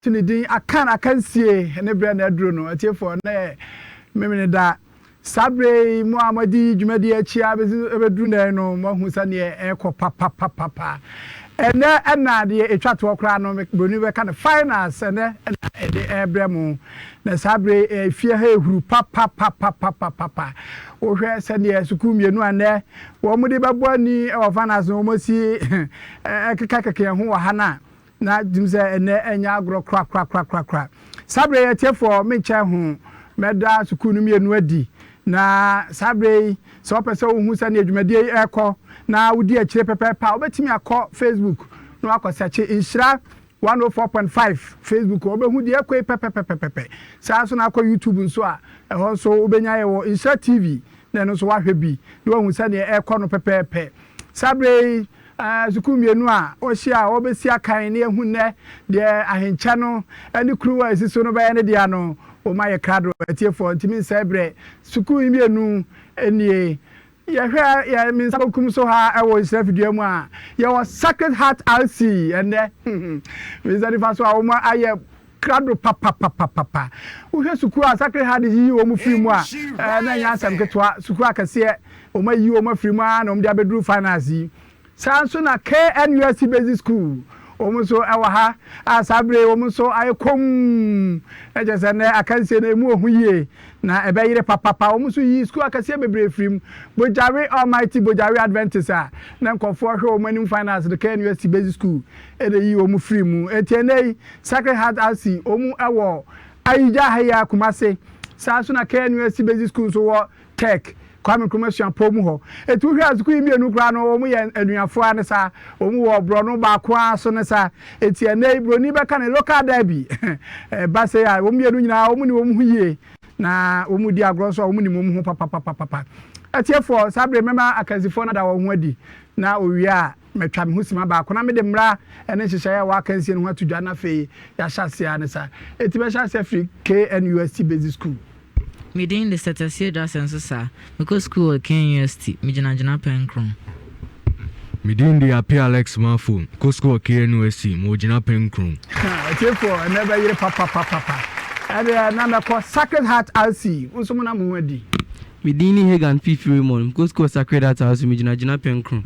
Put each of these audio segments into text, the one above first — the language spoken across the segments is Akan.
Tunidin Akan Akansie ne brand adro no atiefo na memene da sabre mu amadi dwumadi achi abedru na no mahu sane papa ena de etwato okra no broni be kan finance ene de ebremu na sabre fie ha ehuru papa wo hwe sane suku mienu ane wo mu de bebo ani e finance no mo si kekakeke ho wa hana na dimse ene enya agro kra sabre ye tiefo me nche ho meda sukunu mienu adi na sabre so pese wo hu sane adwumadi ekọ na wudi akire pepepa obetimi akọ Facebook no akọsache Nhyira 104.5 Facebook obehu di ekọ pepepepepe saa so na akọ YouTube nso a eho so obenya ye wo Nhyira TV na no so wahwe bi na wo hu sane ekọ no pepepe sabre zukumienu a ohia obesi akan ne ehu ne de ahencha no ani kruwa esiso no baye ne dia no o maye krado atiefo ntimi sabre zukumienu enie ya min sabakum so ha ewo Nhyira video mu a ye was Sacred Heart RC ene we zari fa so a o ma aye krado papa wo suku a Sacred Heart yi o mu firi mu a na nya asam ketwa suku akase o ma yi o ma firi mu a na o mde abedru finance sanso na KNUST Basic School omuso ewa ha asabre omuso ayekom ejese ne akansie na emu ohuyie na ebeyire papa omuso yi school akasie bebre frim Bojare Almighty Bojare Adventist a na nkofo hwe omanim finance the KNUST Basic School ede yi omu frim etienei Sacred Heart RC omu ewo ayija haya kumase sanso na KNUST Basic School so wo tech kwame commercial pomu ho etu hwe azuku imienu kra no omu ye anuafo ane sa omu wo bro no ba ko aso ne sa etie nei bro ni be ka ne local derby ba se ya omu yenu nyina omu ni omu huye na omu di agro so omu ni omu ho papa etie for sabre mema akansifo na da wo ho adi na owie a metwa me husima ba ko na me de mra ene hyehyɛ ya wa akansie no atudwa na fe ya hyase ane sa eti be hyase free KNUST Basic School Midin the Setasia Dasenso sa because school KNUST mijina penkron Midin the appear Alex Mafun because school KNUST mojina penkron therefore never yire papa and na call Sacred Heart RC unso na mu adi Midini Hagan Fifi Raymond because school Sacred Heart RC mijina penkron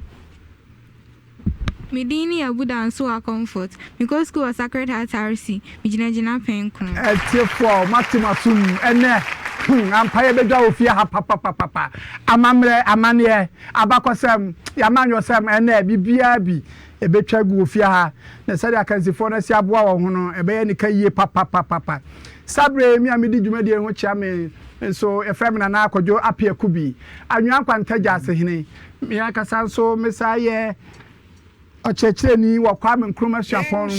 Midini Abuda and so a comfort because school Sacred Heart RC mijina penkron therefore Maximasum ene ampaye beja ofia ha papa amamre amane abakosem yamanyosem ene bibia bi ebetwa gu ofia ha na sade akansifo na si aboa wo ho no ebeye ne kaye papa sabre mi amedi dwumadi ho chia me so efrem na akojo apia kubi anwan kwantaja asehene mi akasa so mesaye ochecheni wa kwame nkruma suapon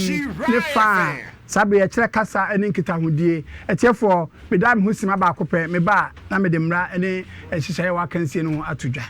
ne fa sabe ya kire kasa ene nkita hodie etiefo medam husima ba akopɛ me ba na me de mra ene ehyehyɛ wa kansie no atudwa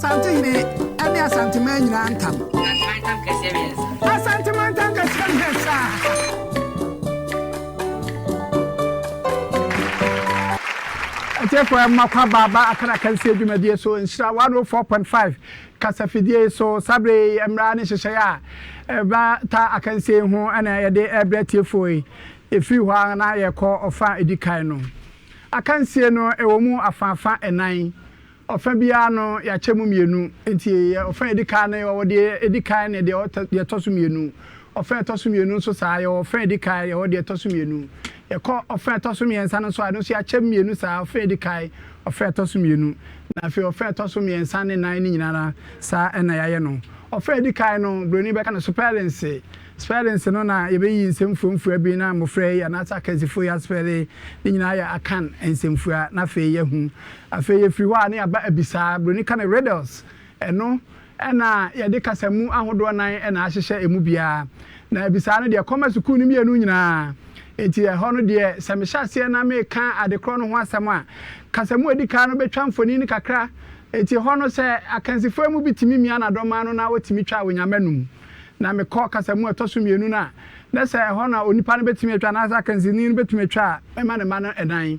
asante hine ɛne asante man nyina ntam asante man ntam kɛseɛ nhɛsa ɛtiɛfoɔ ɛmakwa baaba Akan Akansie adwumadie so Nhyira 104.5 kasafidie so sabre mmra ne hyehyɛ a ɛba ta Akansie ho ɛna yɛde ɛbrɛ tiefoɔ efiri hɔ na yɛkɔ ɔfa edikan no Akansie no ɛwɔ mu afafa ɛnan ɔfa bia no yɛakyɛ mu mienu nti ɔfa edikan no wɔde edikan ne de yɛtɔ so mienu ɔfa yɛtɔ so mienu nso saa yɛ ɔfa edikan yɛ wɔde yɛtɔ so mienu yɛkɔ ɔfa yɛtɔ so miɛnsa no so a no so yɛakyɛ mienu saa ɔfa edikan ɔfa yɛtɔ so mienu na afei ɔfa yɛtɔ so miɛnsa ne nan ne nyinara saa ɛna yɛayɛ no ɔfa edikan no broni bɛka no spellings no na yɛbɛyi nsɛmfuamfua bi na mmɔfra yi anaasɛ akansifo yi aspɛle ne nyinaa yɛ akan nsɛmfua na afei yɛhu afei yɛfiri hɔ a ne yɛaba abisaa broni ka no riddles ɛno ɛna yɛde kasamu ahodoɔ nan ɛna ahyehyɛ emu biara na abisaa no deɛ kɔma sukuu no mmienu nyinaa enti ɛhɔ no deɛ sɛ mehyɛ aseɛ na meka adekorɔ no ho asɛm a kasamu adi kan no bɛtwa mfoni no kakra enti hɔ no sɛ akansifo mu bi timi mia na dɔma no na wɔtimi twa wonyamanum na mekɔ kasamu ɛtɔ so mmienu na sɛ ɛhɔ na onipa no bɛtimi atwa na sɛ akansini no bɛtimi atwa ɛma ne ma no ɛdan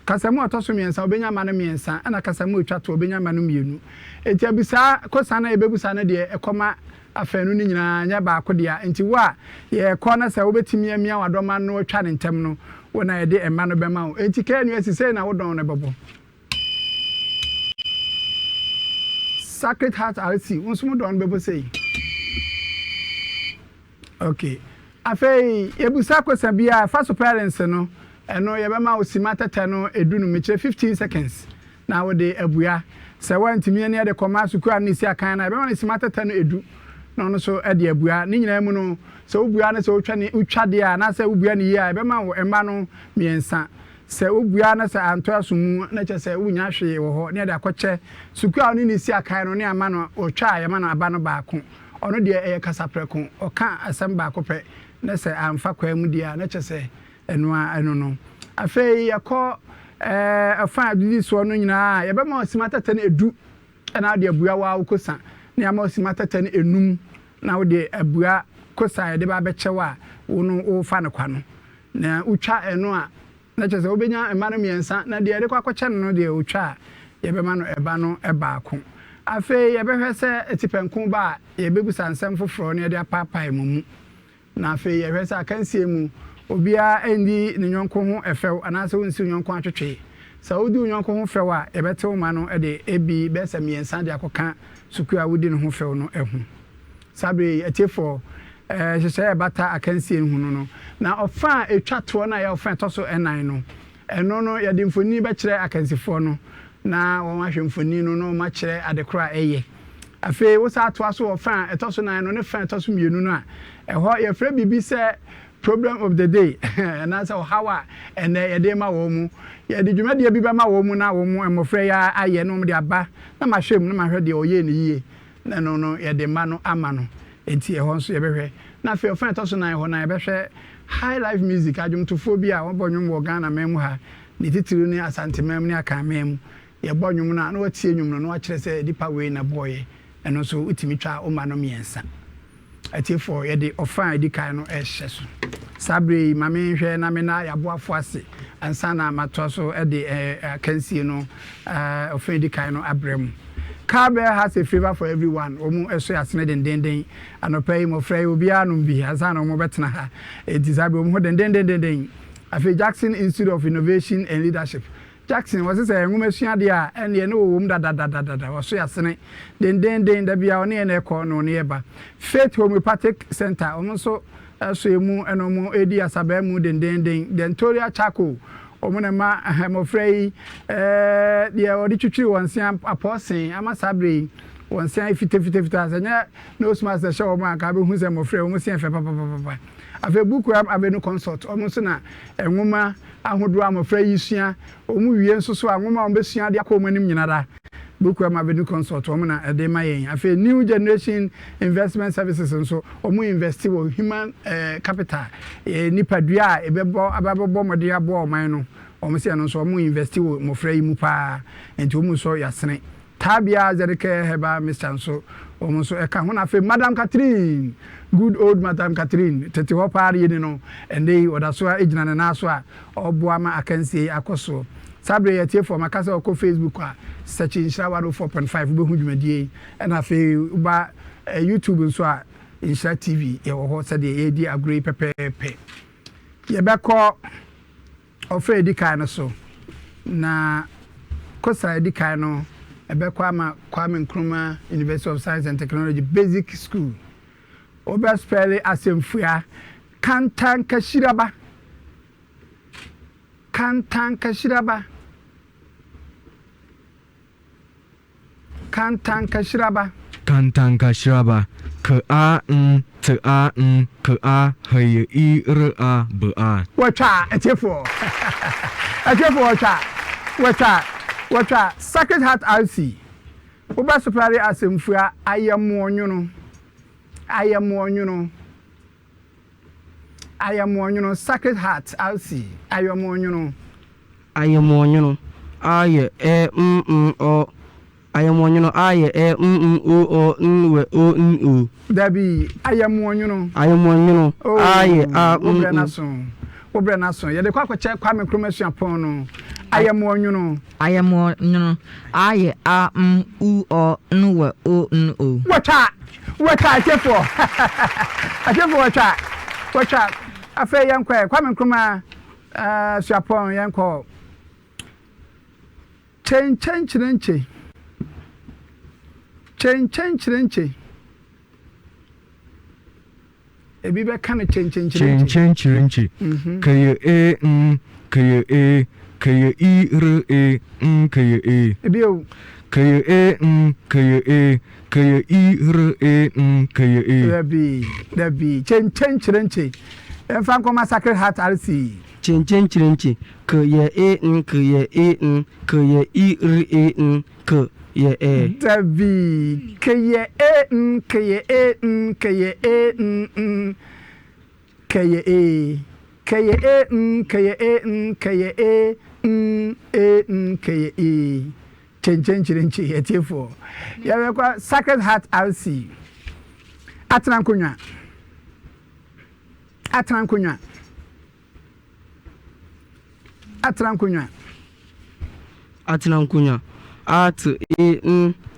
kasamu ɛtɔ so mmiɛnsa obɛnya ma no mmiɛnsa ɛna kasamu atwa to obɛnya ma no mmienu enti abisa kɔsa na yɛbɛbusa no deɛ ɛkɔma afɛnu ni nyinaa nya baako dia nti wo a yɛkɔ na sɛ wobɛtimi amia wadɔma no atwa ne ntɛm no wo na yɛde ɛma no bɛma wo enti ka anu asisei na wodɔn no bɛbɔ Sacred Heart RC wo nso mo dɔn no bɛbɔ sei okay afei yɛbusa kɔsa bia fa so parents no ɛno yɛbɛma wo sima tɛtɛ no edunu mekyerɛ 15 seconds na wode abua sɛ wantimi ne yɛde kɔma sukuu ne si akan na yɛbɛma no sima tɛtɛ no edu na ɔno so ɛde abua ne nyinaa mu no sɛ wobua no sɛ wotwa deɛ a na sɛ wobua no yie a yɛbɛma wo ɛma no mmiɛnsa sɛ wobua no sɛ antɔ aso mu na kyɛ sɛ wonya hwee wɔ hɔ ne yɛde akɔkyɛ sukuu a ne si akan no ne ama no ɔtwa a yɛma no aba no baako ɔno deɛ ɛyɛ kasaprɛko ɔka asɛm baako pɛ na sɛ amfa kwa mu deɛ a na kyɛ sɛ ɛno no afei yɛkɔ ɛfa adidi soɔ no nyinaa yɛbɛma ɔsima tɛtɛ no edu ɛna de abua wa wokɔsa ne ama ɔsima tɛtɛ no enum na wode abua kɔsa yɛde ba bɛkyɛw a wo no wofa no kwa no na wotwa ɛno a na kyɛ sɛ wobɛnya ɛma no mmiɛnsa na deɛ yɛde kɔ akɔkyɛ no deɛ wotwa a yɛbɛma no ɛba no ɛbaako afei yɛbɛhwɛ sɛ etipɛnko ba a yɛbɛbusa nsɛm foforɔ no yɛde apaapae mu na afei yɛhwɛ sɛ Akansie mu obiara endi ne nyɔnko ho ɛfɛw anaasɛ wonsi nyɔnko atwetwe sɛ wodi nyɔnko ho fɛw a yɛbɛtew ma no ɛde ebi bɛsɛ mmiɛnsa de akɔka sukuu a wodi ne ho fɛw no ɛho sabe etiefo hyehyɛ bata Akansie hu no na ɔfa a etwa toɔ na yɛ ɔfa ɛtɔ so ɛnan no ɛno no yɛde mfoni bɛkyerɛ Akansifoɔ no na wɔn ahwɛ mfoni no ma kyerɛ adekora ɛyɛ afei wo sa atoa so ɔfa a ɛtɔ so nan no ne fa ɛtɔ so mmienu no a ɛhɔ yɛfrɛ bibi sɛ problem of the day and that's how and yɛde ma wɔ mu yɛde dwumadie bi bɛma wɔ mu na wɔ mu mmɔfra ya ayɛ no de aba na ma hwɛ mu na ma hwɛ deɛ ɔyɛ ne yie na no yɛde ma no ama no enti ɛhɔ nso yɛbɛhwɛ na afei ɔfa ɛtɔ so nan hɔ na yɛbɛhwɛ high life music adwomtofoɔ bi a wɔbɔ nwom wɔ Ghana man mu ha ne titiri ne asante man mu ne aka man mu yɛbɔ nwom na wɔtie nwom no na wɔkyerɛ sɛ dipa wei na bɔɔyɛ ɛno nso utimi twa ɔma no mmiɛnsa atiefo yɛde ɔfa edi kan no ɛhyɛ so sabre mame hwɛ na me na yaboafo ase ansa na mato so ɛde Akansie no ɔfa edi kan no abrɛm Carber has a favor for everyone omu ɛso asene dendenden anopa yi mofra yi obiara no bi ansa na omu betena ha eti sabre omu dendenden afi Jackson Institute of Innovation and Leadership Jackson was say nwoma suade a ene ne wowom dadadadada waso yasene dendenden da bia one ene ekɔ no ne eba Faith Homeopathic Center omo so so emu eno mo edi asaba mu dendenden dentoria chako omo na ma mofra yi de odi twitwi wonsia aposen amasabre wonsia fitefita sanya no smas the show ma ka be hu se mofra omo sia fe papa afi buku abenu consult omo so na enwoma ahodo amofra yi sua omu wie nso so anwoma on besua de akọ omanim nyinara buku abenu consult omo na ede ma yen afi new generation investment services nso omu invest wo human capital nipadua ebebo ababo mode abo oman no omo se no nso omu invest wo mofra yi mu pa enti omu so yasene Tabia Zerike Heba Mr. So almost a Kahuna fe Madame Catherine, good old Madame Catherine, Tete Hopari, and they or that's why Agent and Aswa or Boama Akansie Akoso. Sabre yet for my castle or Facebook, such in Shower 4.5 Buhumedi, and I feel about YouTube and so in Sha TV, your horse at the AD agree pepe. Yebeko of Freddy Kano so na Kosa Dikano. Kwame Nkrumah University of Science and Technology Basic School. Oba spell asemfua Kantan Kashiraba. Kantan Kashiraba. Kantan Kashiraba. Kantan Kashiraba. K A N T A N K A H I R A B A. Wacha etefo. Etefo wacha. Wacha Sacred Heart RC. Oba supply asemfua ayamo onyono. Sacred Heart RC. Ayamo onyono. Aye o. Ayamo onyono aye o we o. Dabi ayamo onyono. Aye Obre naso. Ye de kwa check Kwame Nkrumah suapon no. Ayamo onyono. Aye o we o. Wacha atefo. Wacha. Afa yankwa Kwame Nkrumah suapon yanko. Chen. Ebi be kan chen. K A N K A K I R A N K A. Ebi o. K A N K A K I R A N K A. Dabi chen. Enfan koma Sacred Heart RC. Chen. K A N K I R A N K. Yeah, Dabi K A N K A N K A N K A K A N K A N K A N K A Chen etefo. Ya kwa Sacred Heart RC. Atrankunya. At E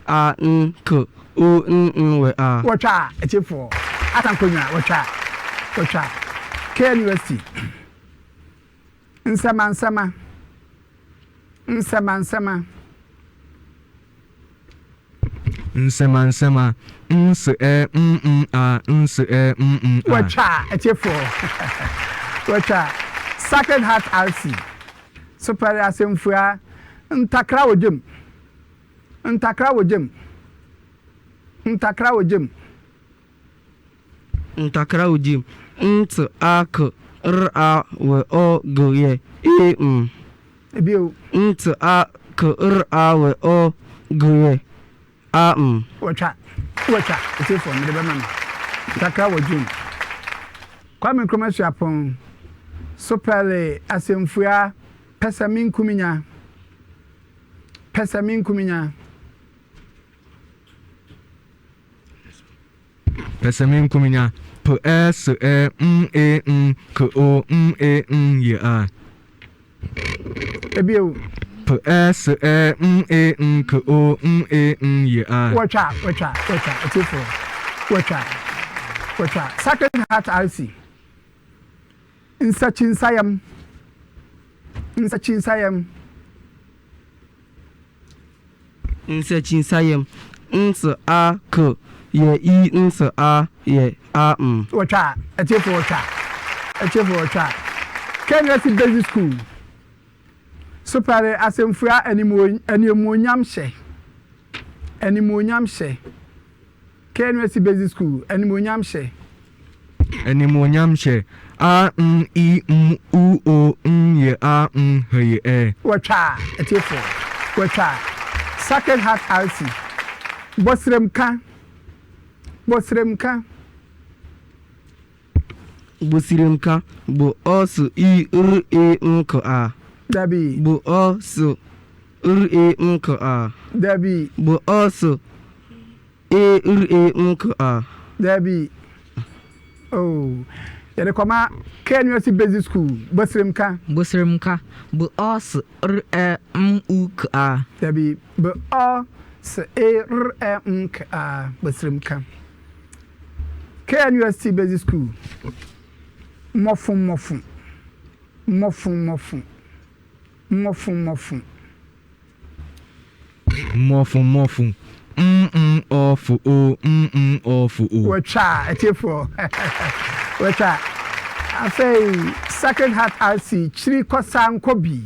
A N K O N we A. Wacha etefo. Atrankunya wacha. K University. Nsama. Nsema. Wacha etefo. Wacha Sacred Heart RC. Super asemfua ntakra wodem. Ntakra wodem. Nt A K R A W O G ye E Ebio. Nt A K R A W O G ye A Wacha etefo me de be mama. Ntakra wodem. Kwame Nkrumah suapon. Super asemfua Pesamin kuminya. P S E M A N K O M A N Y A. Ebio. P S E M A N K O M A N Y A. Wacha etefo. Wacha Sacred Heart RC. Insachin sayam. Ns A K ye I Ns A ye A Wacha etefo. Kenesi Basic School. Super asemfua animonyam hye. Kenesi Basic School animonyam hye. A N I M U O N Y A N H E. Wacha etefo. Sacred Heart RC. Bosremka. Bo O S I R A N K A. Dabi. Bo O S r a n k a Debbie b s a r a n k a Debbie oh yɛde kɔma KNUST Basic School Bosremka b s r e m u k a Debbie b o s a r e m k a Bosremka KNUST Basic School mofun ofu o ofu o wacha etiefo wacha afei Sacred Heart RC chiri kwasankobi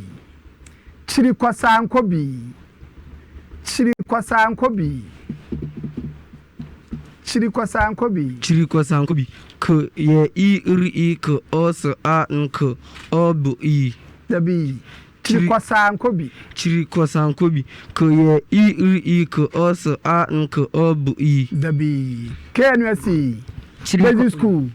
k ye i r i k o s a n k o b i dabi chiri kwasankobi k ye i r i k o s a n k o b i dabi KNUST Basic School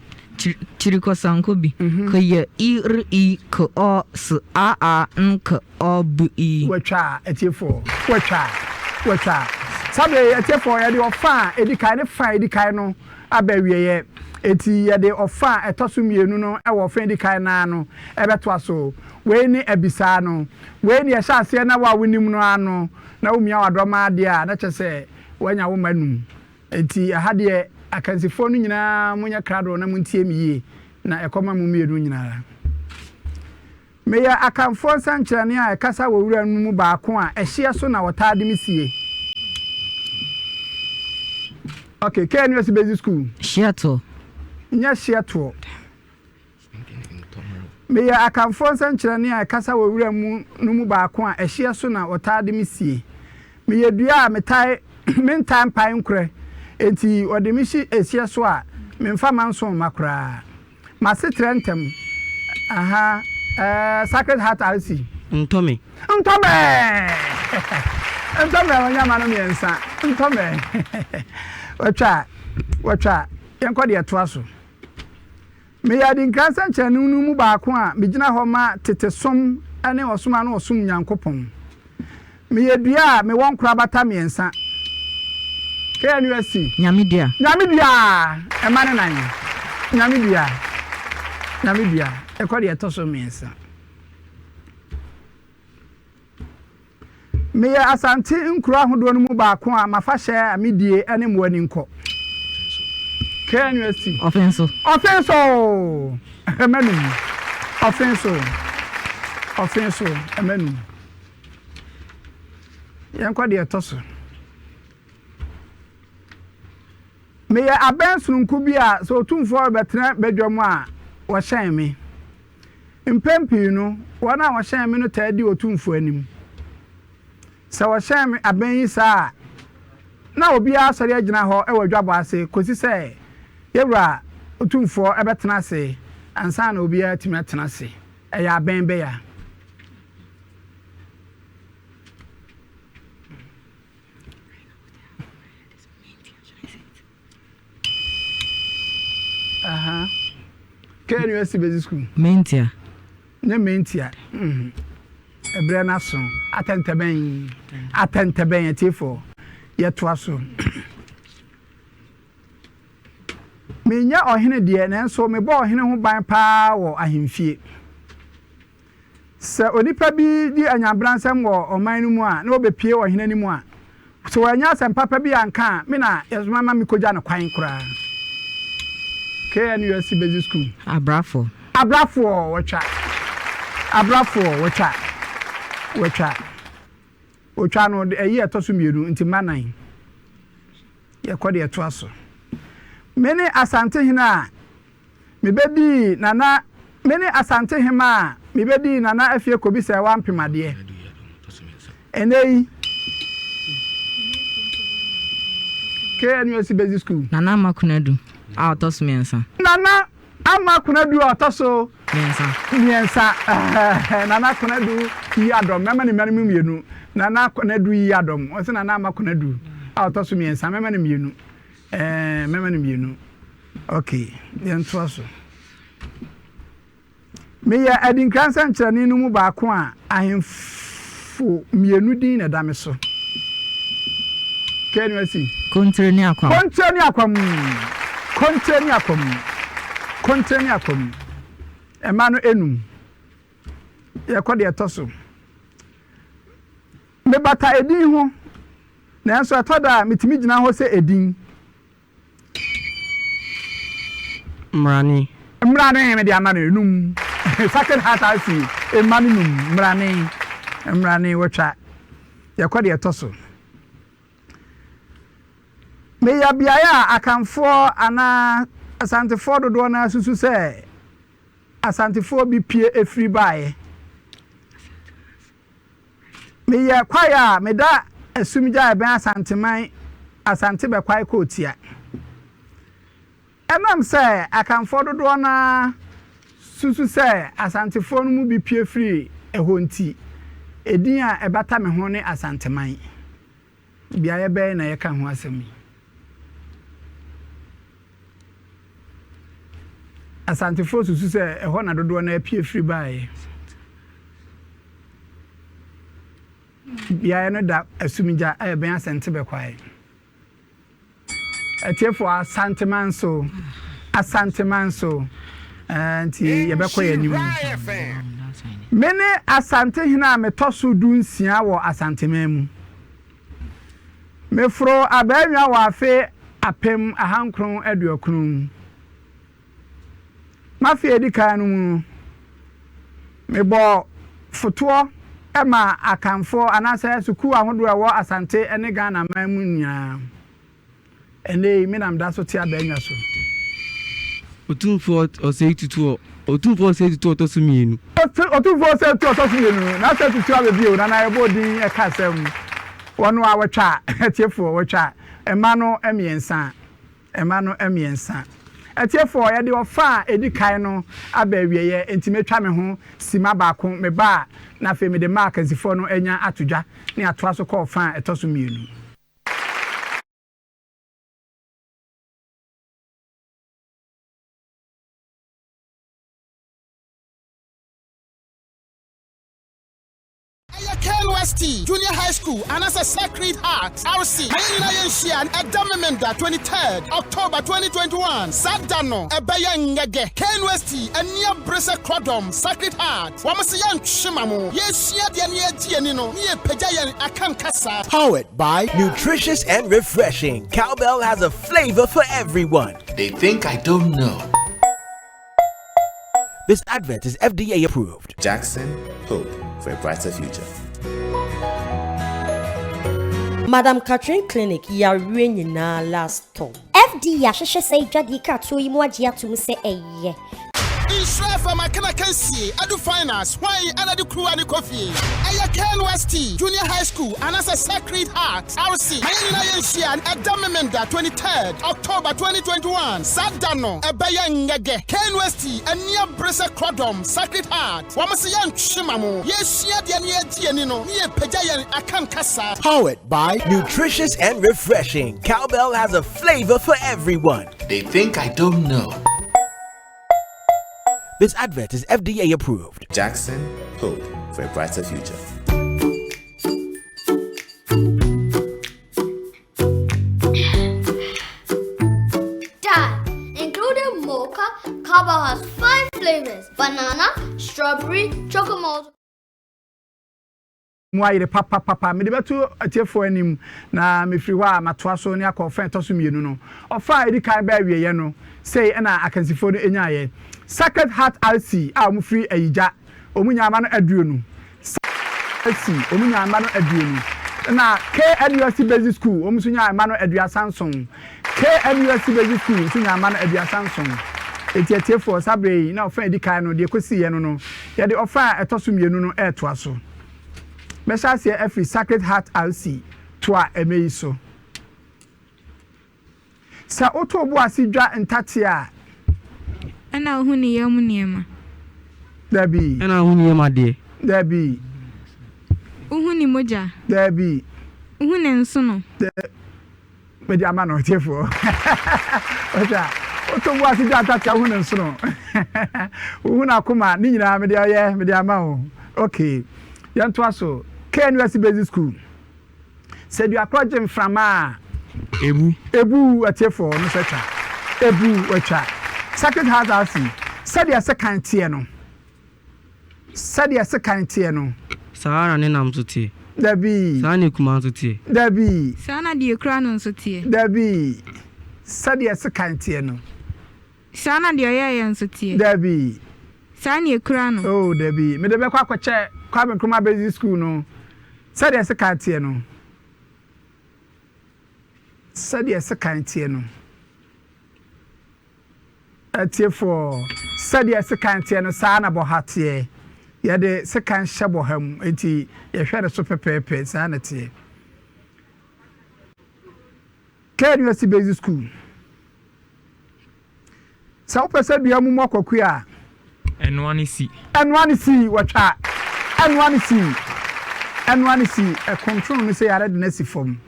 chiri kwasankobi k ye i r i k o s a n k o b i wacha etiefo wacha sabe etiefo ya de ofa edikai ne fa edikai no abawieye eti ya de ofa etosumienu no e wo fa edikai na no ebeto aso we ni ebisa no we ni ehya ase na wa wonim no ano na umia wadoma de a na chese wanya wo manum eti ahade akansifo no nyina munya krado na muntie miye na ekoma mu mienu nyina meya akanfo sankyerane a ekasa wo wura mu baako a ehye so na wotade misie. Okay, KNUST Basic School. Shiato. Nya shiato. Meya akanfo sankyerane a ekasa wo wura mu no baako a ehye so na wotade misie. Meya dua a metai mentan pan kure. Enti odemishi ehye so a memfa manso makra. Masetrentem. Aha. Sacred Heart RC. Ntome wanya manu miensa. Ntome. Wacha. Yenko de to aso. Me ya din kansa nkyanu nu mu baako a megina ho ma tetesom ane osoma na osum nyankopon. Me ye dua me won kura bata miensa. KNUST. Nyamidua. Emane nan. Nyamidua. Ekodi etoso miensa. Me asante nkura ahodo no mu baako a mafa hye amidie ene moani nko. KNUST. Offenso. Emanu. Offenso. Emanu. Yankodi etoso. Me abensunku bi a so tumfo betena bedwam a wo hyen me mpempi no wona wo hyen me no taadi otumfo anim sa wo hyen me aben yi sa na obi asori agina ho e wadwabo ase kosi se yewra otumfo ebetena ase ansa na obi atimi atena ase eya aben be ya aha KNUST Basic School. Mentia. Ebre na so. Atenteben etifo. Yeto aso. Menya ohene de na nso me bo ohene ho ban pa wo ahemfie. Se onipa bi di anyabranzam wo oman no mu a na obepie ohene ni mu a. So wanya asem papa bi anka me na yezuma ma me koja na kwan kura. KNUST Basic School. Abrafo wacha no eyi etoso mieru nti manan ye kode eto aso mene asante hina mebedi nana afie kobi se wa mpemade enei KNUST Basic School nana makunadu autoso miensa nana amakunadu autoso miensa nana kunadu yi adom mema ni menu mienu nana kunadu yi adom o se nana amakunadu autoso miensa mema ni mienu okay yen to aso me ya adinkransa nkyerane no mu baako a fo mienu din na dame so Can you see? Kontreni akwam. Kontreni akwam. Emanu enum. Ye kode etoso. Me bata edin ho. Na enso atoda mitimi gina ho se edin. Mrani Me de amanu enum. Second heart asi emanu num mrani wotwa. Ye kode etoso. Me ya biaya akanfo ana asantefo dodo na susu se asantefo bi pie efri bae me ya kwaya me da asumija e ben asanteman asante be kwai ko tia emam se akanfo dodo na susu se asantefo no mu bi pie free ehonti edin a ebata me ho ne asanteman biaya be na ye ka ho asemi Asante fo susu se eho na dodo na apie free bae bia no da asumija e ben asante be kwae etiefo asante manso anti ye be kwae ni mene asante hina metoso du nsia wo asante mamu mefro abaanwa wa afe apem ahankron aduokron Mafia di kanu mu mebo foto ema akanfo anasa suku ahodo ewo asante ene Ghana man mu nya ene minam da so ti abanya so otumfo oseitu to so mienu otumfo oseitu to so mienu na se tutu abebi o na ebo din e kasam wono a wotwa tiefo wotwa emano emiensa Etiefo ya de ofa edikan no abawieye entimetwa me ho sima baako me ba na fe me de mark azifo no enya atodwa ne atoa so call fan etoso mienu Knust Junior High School and as a Sacred Heart RC Nhyira and Edamemenda 23rd October 2021 Sadano Ebeya Ngege Knust and near Bresa Crodom Sacred Heart Wamasiyan Shimamo Yesia Dianino near Pejayan Akan Akansie. Powered by nutritious and refreshing, Cowbell has a flavor for everyone. They think I don't know. This advert is FDA approved. Jackson, hope for a brighter future. Madam Catherine Clinic, ya ring na last time. FD Yashasha say Jadika to Imwajia to say a ye. Nhyira from Akan Akansie, Adu Finance, why another crew and coffee. Knust Junior High School and as a Sacred Heart RC Nhyira and Edamemenda 23rd October 2021 Sadano Ebeya Ngege Knust and near Bresa Crodom Sacred Heart Wamasiyan Shimamo Yesia Dianino near Pejayan Akan Akansie. Powered by nutritious and refreshing, Cowbell has a flavor for everyone. They think I don't know. This advert is FDA approved. Jackson, hope for a brighter future. Dad, including mocha, Cowbell has 5 flavors: banana, strawberry, chocolate. Moire papa me de beto atiefo anim na mefiri hɔ a matoa so ne akɔfa etoso mienu no ofa edi kan ba wieye no sei na akansifo no enyaye Sacred Heart RC a mufiri ayija omunya ama no aduonu RC omunya ama no aduonu na KNUST Basic School omusunya ama no adua Samsung KNUST Basic School omusunya ama no adua Samsung etietiefo sabre na ofa edi kan no de kosi ye no ye de ofa etoso mienu no etoa so Meshas here every Sacred Heart RC to a emeiso. Sa oto bo asidwa ntate a ana ohuni ye muniema. Dabi. Ana ohuni de. Dabi. Ohuni moja. Dabi. Ohuni nsono. Me di ama no tiefo. Oja. Oto bo asidwa ntate a ohuni nsono. Ohuni akoma ni nyina me di ama o. Okay. Yanto aso KNUST Basic School. Said you are project from Ebu atiefo no secha. Ebu wecha. Sacred Heart RC. Said you are second tier no. Said you are second tier no. Sahara ne nam sotie. Dabi. Sani kuma sotie. Dabi. Sana di ekra no sotie. Dabi. Said you are second tier no. Sana di oya ya sotie. Dabi. Sani ekra no. Oh, Dabi. Me de be kwa kwache kwa Nkrumah Basic School no. Said you are second tier no. Said you are second tier no. Atiefo. Said you are second tier no sana bo hatie. Ya de second shabo ham enti ya hwere so pepepe sana tie. KNUST Basic School. Sa wo pese bia mu mokwaku a N1C watcha N1C a control me say yare de nasi form.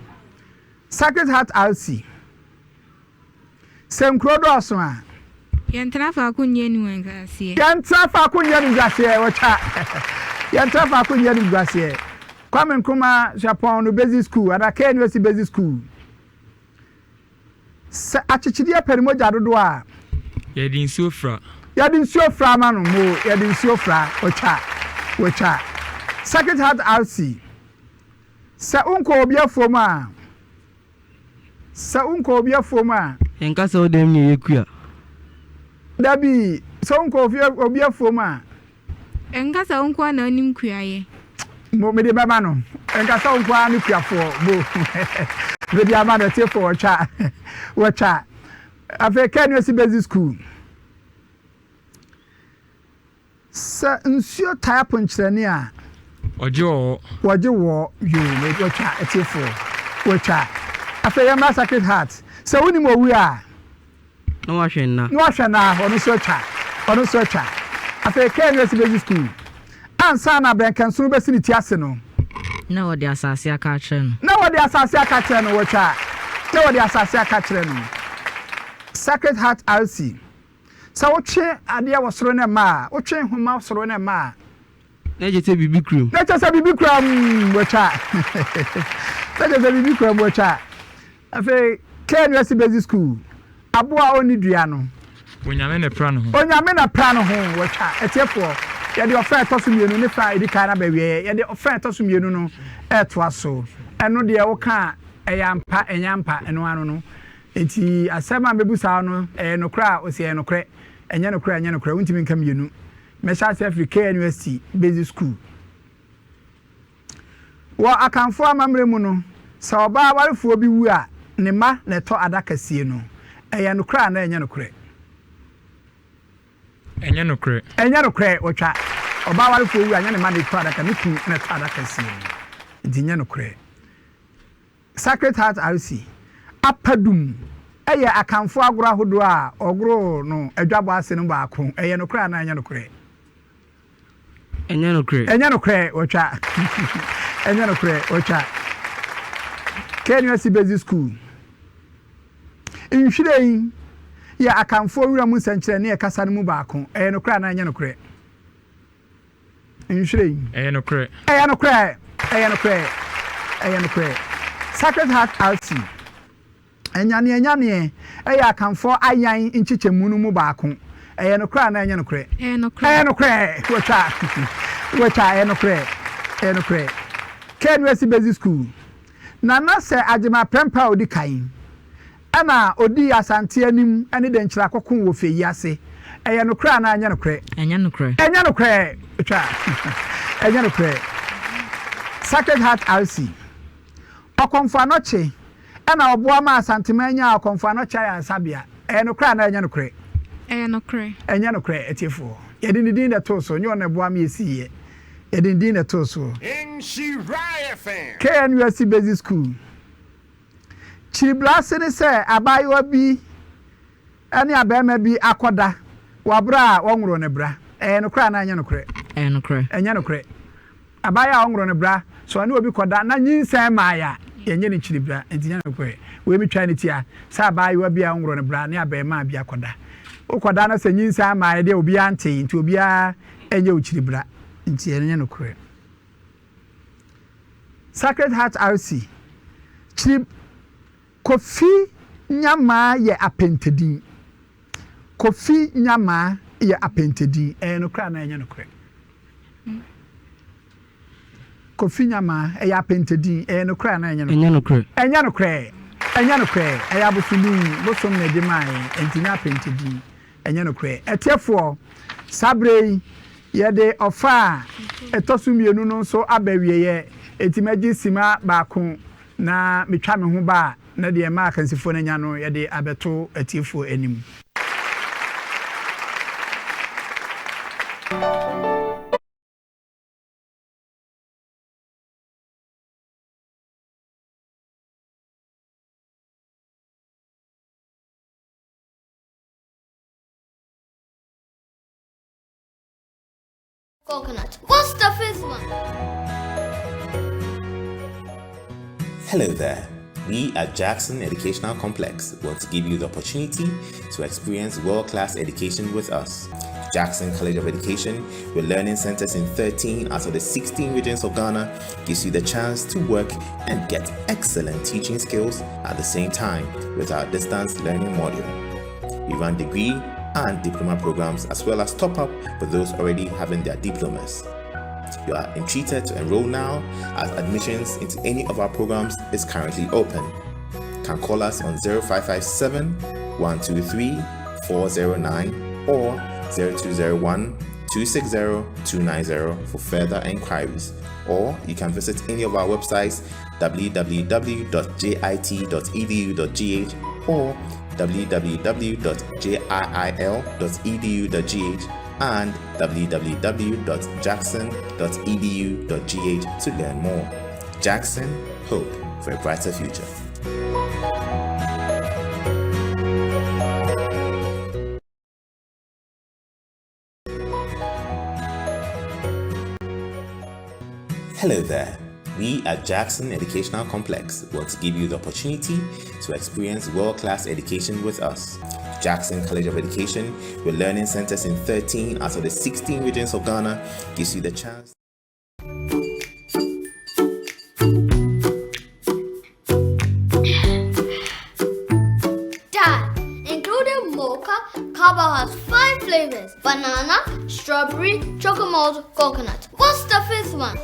Sacred Heart RC. Sem krodo so a Yentana fa kunye ni wengasie. Yentana fa kunye ni gwasie watcha. Yentana fa kunye ni gwasie. Kwame Nkrumah Japan no Basic School ada KNUST Basic School. Sa achichide perimoja dodo a Yedin Sofra manu mo yedin Sofra watcha. Sacred Heart RC. Sa unko obia foma Enka se odem ni yekua. Dabi sa unko obia foma Enka sa unko na onim kuaye. Mo me de baba no. Enka sa unko ani kuafo bo. Me de ama na tie for watcha. Afa KNUST Basic School. Sa nsio tire ponchirani a waje wo yo me watcha tie for watcha. Afa yama Sacred Heart. Sa woni mo wi a No wa hwenna. Ono so cha. Afa KNUST Basic School. Ansa na benkanso be sini tiase no. Na wodi asase aka kire no. Watcha. Na wodi asase aka kire no. Sacred Heart RC. Sa woche ade wo soro na ma, woche homa soro na ma. Na je te bibi krum. Watcha. Watcha. Afa KNUST Basic School. Aboa oni dua no. Onyame na pra no ho watcha. Etiefo ya de offer toso mienu ne fra edi kai na ba wie ya de offer toso mienu no eto aso eno de wo ka enyampa eno anu no enti asema mebusa no nokra o se nokre enya nokra untimi nka mienu mesha se Africa KNUST Basic School wa akanfo amamre mu no sa oba warefo bi wu a ne ma na to adakasie no eya nokra na enya nokre watcha. Oba warefo wu anya ne ma ne to adaka ne ku na to adakasie no enti enya nokre. Sacred Heart RC apadum eye akanfo agoro ahodo a ogoro no adwabo ase no baako eye nokra na anya nokre watcha. Watcha. KNUST Basic School. Nhyiren ya akanfo wura mu sankyere ne kasa no mu baako eye nokra na anya nokre. Nhyiren eye nokre. Sacred Heart RC. Enyane eye akanfo ayan nchichemu no mu baako eye nokra na anya nokre. Watcha. KNUST Basic School. Nana se ajima prempa odi kan. Ana odi asante anim ane de nkyira kokon wo feyi ase. Eye nokra na anya nokre. Sacred Heart RC. Okonfo anoche. Ana oboa ma asante manya okonfo anoche ya sabia. Eye nokra na anya nokre. Etiefo. Yedi ndin de to so nyo na boa ma esiye. Yedi na to so. Nhyira FM. KNUST Basic School. Chiblase ne se abayo bi ane abema bi akoda wabra wonworo ne bra nokra na anya nokre enya nokre abaya wonworo ne bra so ane obi koda na nyinsan maaya yenye ne chiribra entinya nokre we mi twa ne tia sa abayo bi wonworo ne bra ne abema bi akoda ukoda na se nyinsan maaya de obi ante nti obi a enye o chiribra nti enya nokre. Sacred Heart RC. Chip Kofi Nyama ye apentedi. Kofi Nyama ye apentedi. No cry na enya no cry. Kofi Nyama ye apentedi. No cry na enya no cry. Enya no cry. Enya no cry. Aya bosulu bosom na de mai entinya apentedi. Enya no cry. Etiefo sabre ye de ofa etosumienu no so abawie ye etimaji sima baako na metwa me ho ba na de ma akansifo na nya no ye de abeto atiefo anim. Coconut. What stuff is one? Hello there. We at Jackson Educational Complex want to give you the opportunity to experience world-class education with us. Jackson College of Education, with learning centers in 13 out of the 16 regions of Ghana, gives you the chance to work and get excellent teaching skills at the same time with our distance learning module. We run degree and diploma programs as well as top-up for those already having their diplomas. You are entreated to enroll now as admissions into any of our programs is currently open. You can call us on 0557 123 409 or 0201 260 290 for further inquiries, or you can visit any of our websites www.jit.edu.gh or www.jil.edu.gh and www.jackson.edu.gh to learn more. Jackson, hope for a brighter future. Hello there. We at Jackson Educational Complex want to give you the opportunity to experience world-class education with us. Jackson College of Education, with learning centers in 13 out of the 16 regions of Ghana, gives you the chance. Dad, including mocha, Kaba has 5 flavors: banana, strawberry, chocolate, coconut. What stuff is one?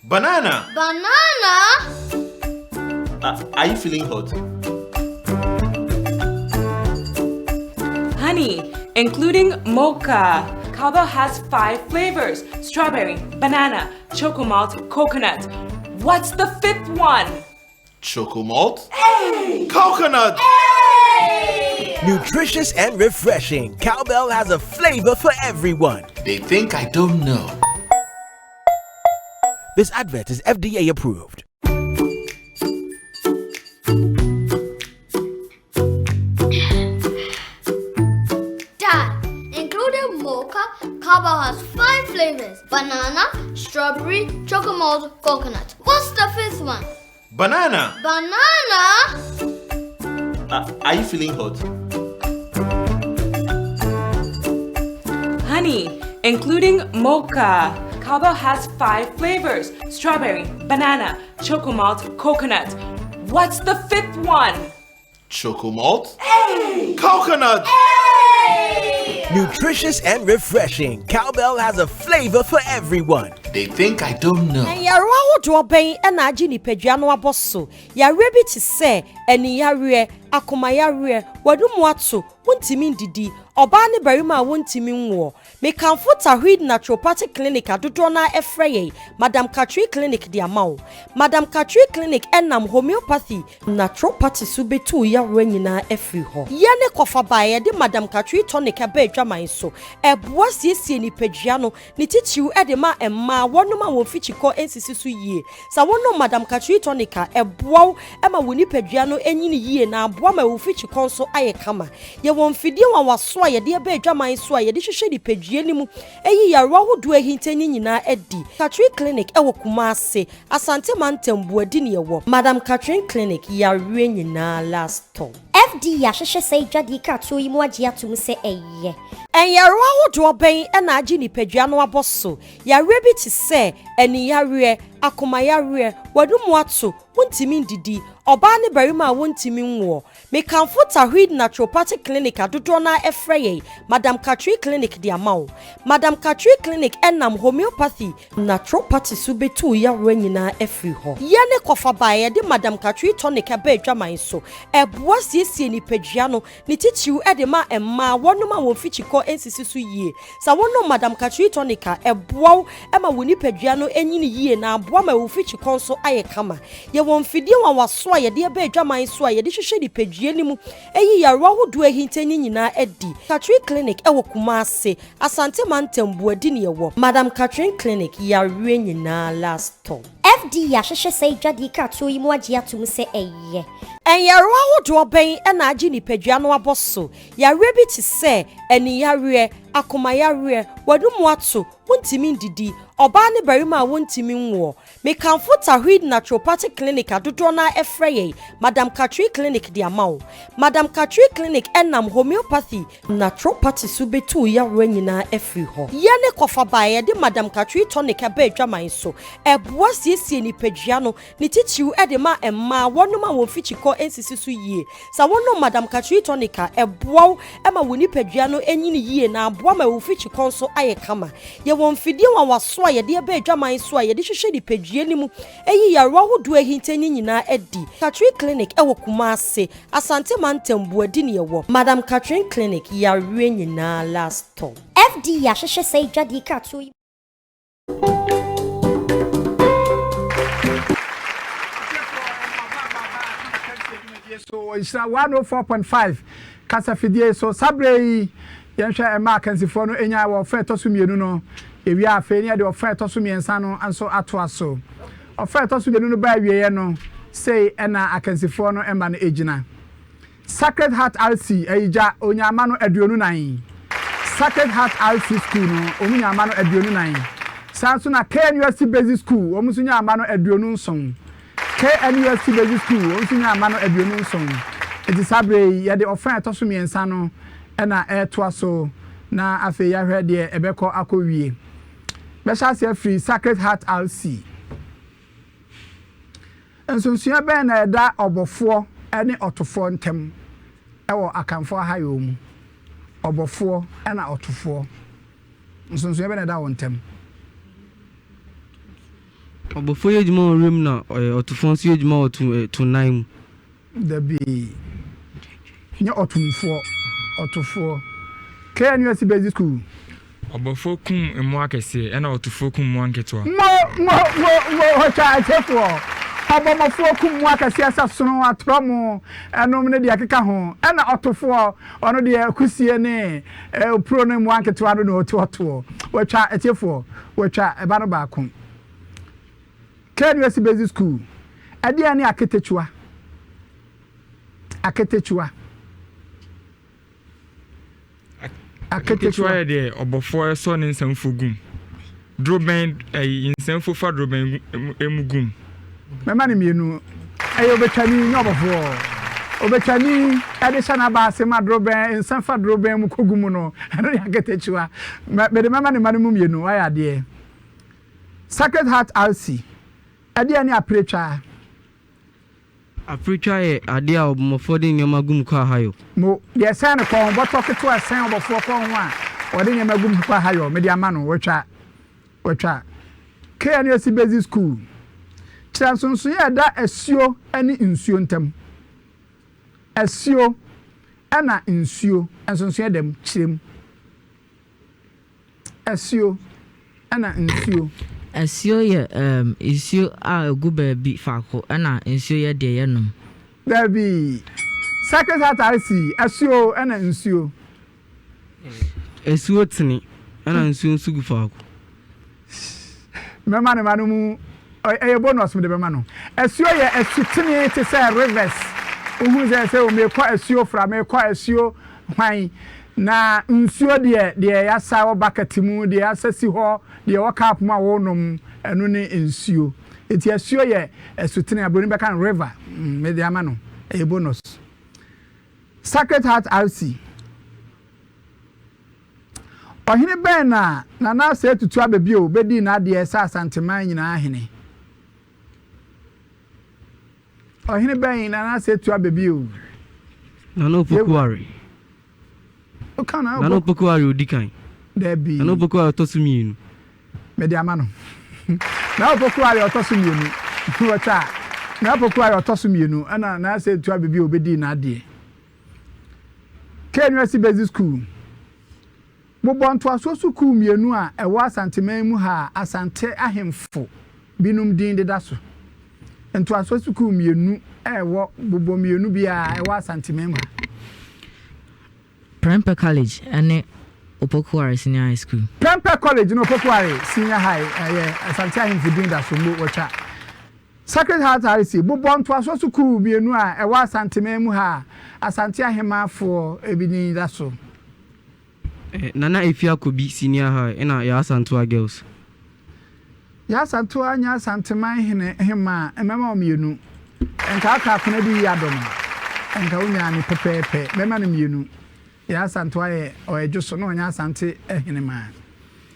Banana! Banana? Are you feeling hot? Honey, including mocha. Kaba has 5 flavors: strawberry, banana, chocomalt, coconut. What's the 5th one? Chocomalt? Hey! Coconut! Hey! Nutritious and refreshing, Cowbell has a flavor for everyone. They think I don't know. This advert is FDA approved. Dad, including mocha, Kaba has 5 flavors: banana, strawberry, chocolate, coconut. What's the 5th one? Banana! Banana? Are you feeling hot? Honey, including mocha. Kaba has 5 flavors: strawberry, banana, chocomalt, coconut. What's the 5th one? Chocomalt? Hey! Coconut! Hey! Nutritious and refreshing, Cowbell has a flavor for everyone. They think I don't know. Yarwa wodo ben na agi ni padua no aboso. Yarwe bi ti se eni yarwe, akoma yarwe, wadumu ato, wontimi ndidi. Oba ne barima wontimi nwo. Me kanfo Tahwid Naturopathic Clinic adodo na efreye Madam Katri Clinic di amawo. Madam Katri Clinic enam homeopathy naturopathy subetu yarwe nyina efri ho. Ye ne kofa bae de Madam Katri tonic aba adwaman so. Eboa siesie ni padua no ne titiw de ma emma wono ma wo fichiko ensisi so yie. Sa wono Madam Katri tonic eboa ema woni padua no enyini yie na aboa ma wo fichiko so aye kama. Ye won fidie wa waso ye de aba adwaman so ye de hwehwe di padua ni mu eyi yarwa hodo ahintanyi nyina edi. Katri Clinic ewo Kumase Asante Mantembu adi ne ewo. Madam Katri Clinic yarwe nyina last time. FD ya hwehwe sei dwade ka to yi mu agye atum se eye. Enyarwa wodo ben na agi nipadua no aboso yare bi te se eni yare akoma yare wadumu ato wontimi ndidi oba ne barima wontimi nwo mekanfo tahwid naturopathic clinic adodo na efreye Madam Katri clinic di amawo Madam Katri clinic enam homeopathy naturopathy subetu yare nyina efri ho yene kofa bae de Madam Katri tonic aba adwaman so eboa siesie nipadua no ne titiw ede ma emma wonoma wo fichiko ensisi so yie sa wono Madam Katri tonic eboa ema woni padua no enyini yie na aboa ma wo fichiko so aye kama ye won fidie wa waso a ye de aba adwaman so a ye de hwehwe di padua ni mu eyi yarwa hodo ahintanyi nyina edi Katri clinic ewo Kumase Asante Mantembu adi ne ewo Madam Katri clinic yarwe nyina last stop FD ya hwehwe sei dwade ka to yi mu agye atum se eye Enyarwa wodo ben na agi nipadua no aboso yare bi te se eni yare akoma yare wadumu ato wontimi ndidi oba ne barima wontimi nwo mekanfo tahwid naturopathic clinic adodo na efreye Madam Katri clinic di amawo Madam Katri clinic enam homeopathy naturopathy subetu yare nyina efri ho yene kofa bae de Madam Katri tonic aba adwaman so eboa siesie nipadua no ne titiw ede ma emma wonoma wo fichiko ensisi so yie sa wono Madam Katri tonic eboa ema woni padua no enyini yie na aboa ma wo fichiko so aye kama ye won fidie wa waso a ye de aba adwaman so a ye de hwehwe di padua ni mu eyi yarwa hodo ahintanyi nyina edi Katri clinic ewo Kumase Asante Mantembu adi ne ewo Madam Katri clinic yarwe nyina last stop FD ya hwehwe sei dwade ka to yi so it's 104.5 kasa fidie so sabre yenhwe Akan Akansie no enya wo fa to so mienu no ewi afa ni de ofa to so miensa no anso ato aso ofa to so mienu no ba wieye no say ena Akan Akansie no emba no ejina Sacred Heart RC eija onyama no aduonu nan Sacred Heart RC school no onyama no aduonu nan sanso na KNUST Basic School omuso nyama no aduonu nson KNUST Basic School omuso nyama no aduonu nson edi sabre ye de ofa to so miensa no ena to aso na afi ya hwe de ebekọ akowie besha se free Sacred Heart RC ensonsuya be na eda obofo ene otofo ntem ewo akanfo ahayo mu obofo ena otofo ensonsuya be na eda wontem obofo yejuma orem na otofo so yejuma otu nan mu da bi nya otumfo otofo KNUST Basic School obofo kum emu akese ena otofo kum mu anketwa mo hocha atefo abomofo kum mu akese asasono atromo enom ne de akeka ho ena otofo ono de akusie ne pro ne mu anketwa no ototo wacha atefo wacha eba no ba kom KNUST Basic School ade ani aketechua aketechwa de obofo so ne nsamfo gum droben nsamfo fa droben emugum mema ne mienu ayo betani nyobofo obetani ade shana ba se ma droben nsamfa droben mu kogum no eno ya aketechwa be mema ne manu mienu aya de Sacred Heart RC ade ani aprecha ye ade a obomofo de nyoma gum kwa hayo mo ye san ko boto keto asan obofo ko ho a ode nyoma gum kwa hayo me de ama no watwa KNUST Basic School transonso ye da asio ani nsuo ntam asio ana nsuo ensonso ye dem chirem asio ana nsuo asio ye isio a egu ba bi fako ana ensio ye de ye nom there be Sacred Heart RC asio ana nsio esuo tini ana nsio nsugu fako mema ne manumu eye bonus me de bema no asio ye asutini te say rivers ohu se o me kwa asio fra me kwa asio hwan na nsuo de ya sa wo bucket mu de asasi ho de wo cap mu a wo nom enu ne nsuo eti asuo ye esutene aboni be kan river me de ama no e bonus Sacred Heart RC Ohene ben na say tutu abebi o bedi na de sa asanteman nyina ahene. Ohene ben na say tutu abebi o. Na no pokuare. O kana na no pokuare odikan. There be. Na no pokuare otosumienu. Me de amano. Na pokuare otosumienu. Wacha. Na pokuare otosumienu ana na say tutu abebi o bedi na de. Knust Basic School. Bobonto asoso ku mienu a ewo asanteman mu ha asante ahemfo binum din deda so. Ento asoso ku mienu ewo bobo mienu bia ewo asanteman mu. Prempe College ene Opokuare Senior High School. Prempe College no Opokuare Senior High asante ahemfo din da so mo wacha. Sacred Heart RC bobonto asoso ku mienu a ewo asanteman mu ha asante ahemafo ebini da so. Nana Efia Kobi Senior High ena ya Santua Girls. Ya Santua nya Santeman hema emema omienu. Enka aka kona bi yadom. Enka unya ni pepepe mema no mienu. Ya Santua o ejuso no nya Sante ehenema.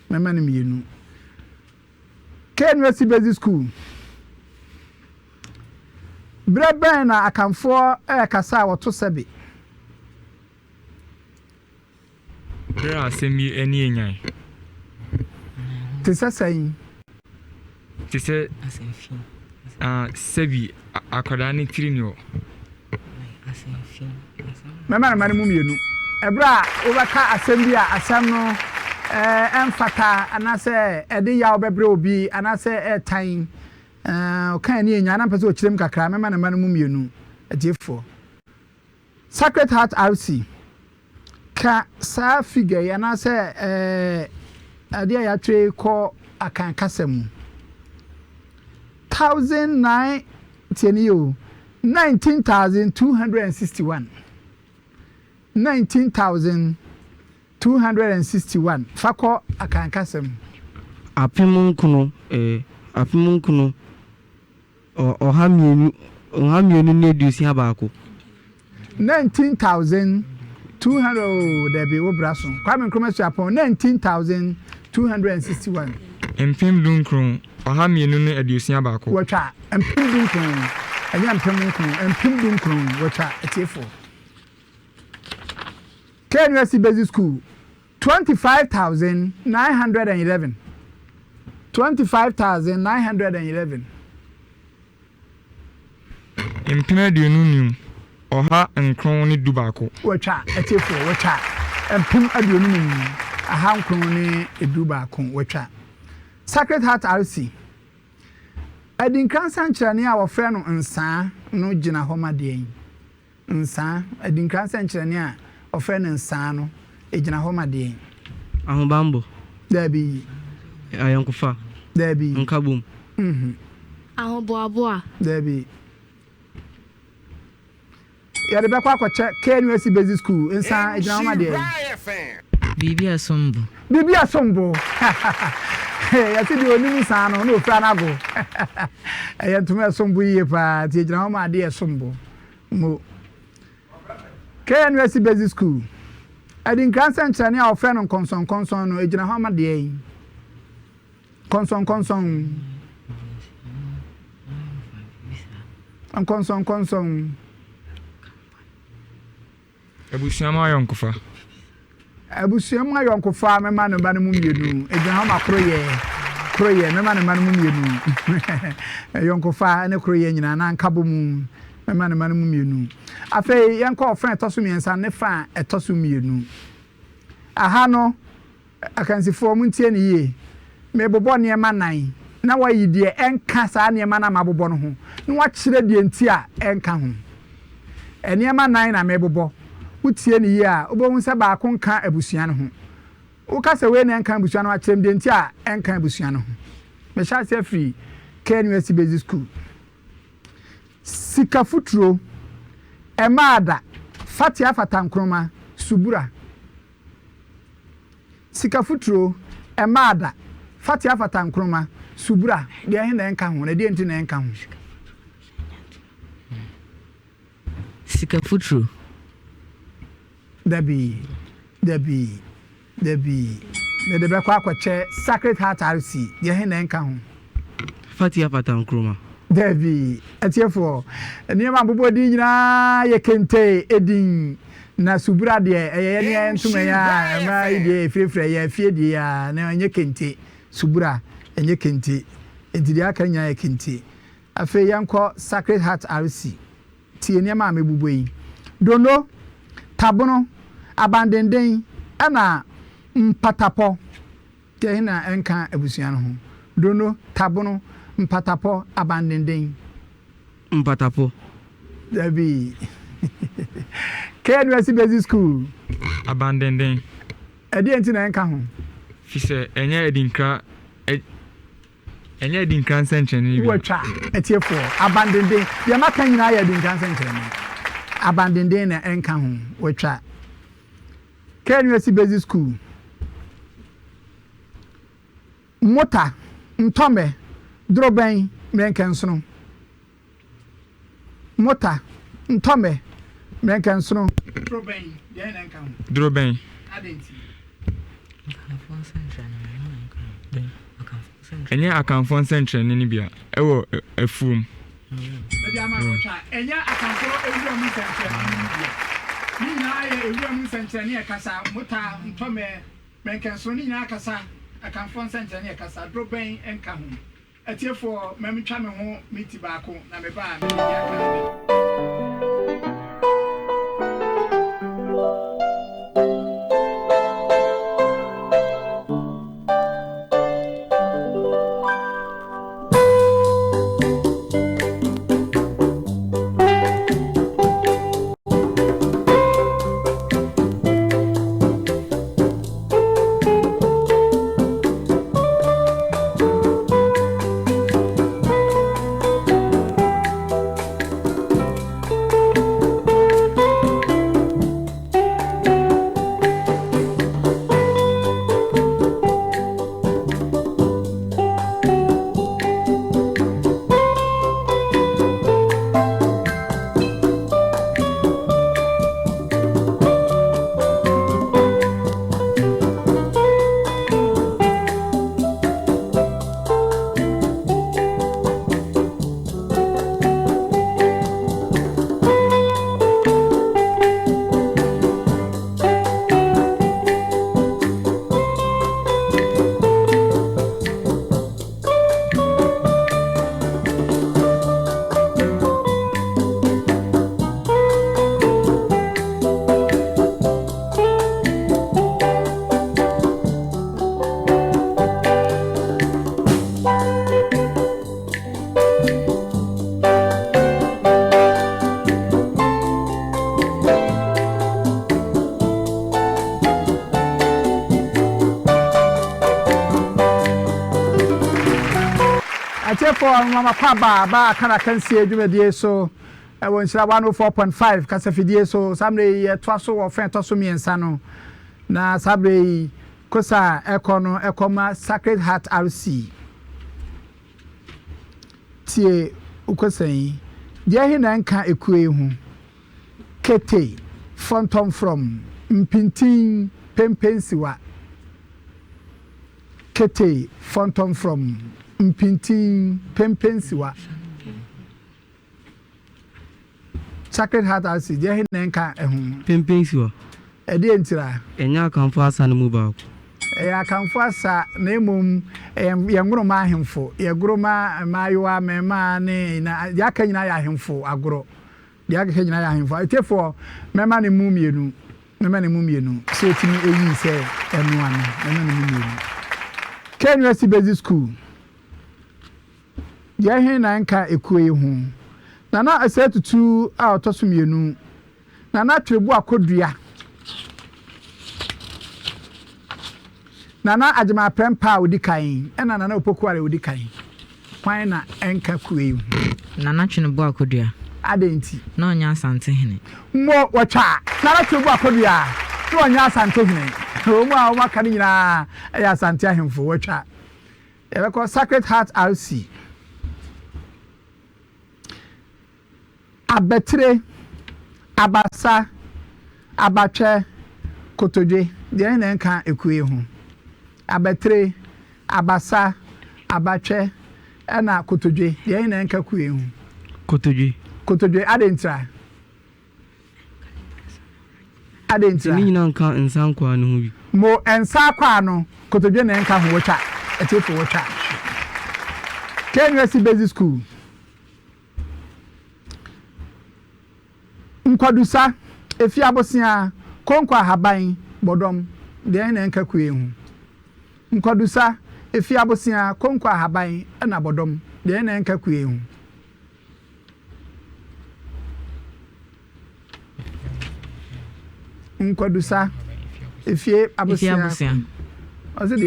Mema no mienu. Knust Basic School. Breben na akamfo kasa woto sebe. There are semi any enyan. Tisa sayin. Tisa sebi akoda ni tirinyo. Mema na mani mumienu. Ebra obaka assembly asam no emfata anase ede ya obebre obi anase tan okan ni enyan na pese o kirem kakra mema na mani mumienu adefo. Sacred Heart RC ka sa figure ya na say ade ya twe ko Akan Akansie 1009 tenio 19261 19261 fako Akan Akansie apimunkunu ohamienu ne dusi abako 19200 there be obraso kwame nkromasi upon 19261 empim dunkron ohamienu ne adusia abako wacha empim dunkron anya empim dunkron wacha etefo Knust Basic School 25911 25911 empim aduonu oha nkron ni dubako wacha etefo wacha empim aduonu ni aha nkron ni edubako wacha Sacred Heart RC adinkan sankyerane a wofre no nsa no gina homa de nsa adinkan sankyerane a wofre no nsa no egina homa de ahobambo dabi ayankufa dabi nkabum ahoboaboa dabi ya de bekwa kwache Knust Basic School nsa egina homa de Bibi Asombo ya ti di onimi san no no fra nago ya ntuma Asombo yie pa ti egina homa de Asombo mo Knust Basic School adin kansan chane a ofre no konson no egina homa de konson Ebusiama yonkofa mema no ba no mumienu egina homa kroye mema no ma no mumienu yonkofa ne kroye nyina na nkabom mema no ma no mumienu afei yanko ofren etoso miensa ne fa etoso mienu aha no akansifo muntie ne ye mebobo ne ma nan na wayi de enka saa ne ma na mabobo no ho na wakire de enti a enka ho ene ma nan na mebobo utie ne ye a obohu se ba ko nka abusua no ho ukasa we ne enka abusua no akirem de enti a enka abusua no ho me sha se free Knust Basic School sika futuro emada fatia fatankroma subura sika futuro emada fatia fatankroma subura de hin na enka ho na de enti na enka ho sika futuro Debbie me de be kwa kwache Sacred Heart RC de he na nka ho Fatia Patan Kroma Devi atiefo niema bobodi nyina ye kente edin na subura de eye ne ntuma ya ma ide frefre ya fie de ya na nye kente subura enye kente entidi aka nya ye kente afi yanko Sacred Heart RC tie niema mebubo yi dono tabono abandenden ana mpatapo de na enka abusuan ho dono tabono mpatapo abandenden mpatapo Dabi KNUST Basic School abandenden edi enti na enka ho fi se enye edinkra senchen ni bi wotwa etiefo abandenden ya maka nyina ya edinkra senchen abandenden na enka ho wotwa KNUST Basic School mota ntome droben menkensono mota ntome menkensono droben de na enka ho droben adenti enye akanfo senchen ni bia ewo afum Bedi ama wotwa enye akanfo ewura mu senchen ni bia ni na ye ewura mu senchen ni ekasa mota ntome menkensono ni na akasa akanfo senchen ni ekasa droben enka ho atiefo mamitwa me ho miti baako na me ba me ya ka for mama paba ba Akan Akansie dwumadie so won Nhyira 104.5 kasafidie so samre ye toaso wo fen toaso miensa no na sabre kosa ekono ekoma Sacred Heart RC tie ukosan dia he na nka ekue hu kete phantom from mpintin pempensiwa kete phantom from mpintin pempensiwa Sacred Heart RC dia he na nka ehun pempensiwa ede entira enya kanfo asa no mu ba ya kanfo asa na emom ye ngoro ma ahemfo ye goro ma mayoa mema ne na ya ka nyina ya ahemfo agoro ya ka nyina ya ahemfo etefo mema ne mu mienu so timi eyi se enu anu mema ne mu mienu KNUST Basic School ya he na nka ekue hu na asetutu a otoso mienu na trebu akodua Nana ajima prempa odikan ena nana opokuare odikan kwan na enka kueyu nana twene bo akodua adenti na onya asante hene mo wacha nana twene bo akodua na onya asante hene o mu a o maka ni nyina ya asante ahemfo wacha e be ko Sacred Heart RC abetre abasa abatwe kotodwe de na enka ekueyu ho abetre abasa abatwe ena kotodwe de na enka ku ehu kotodwe adentra ni nyina nka nsan kwa no hu bi mo ensa kwa no kotodwe na enka ho wotwa etefo wotwa Knust Basic School nkwadusa efi abosia konkwa haban bodom de na enka ku ehu nkwadusa efi abosia konkwa haban na bodom de na enka ku ehu nkwadusa efi abosia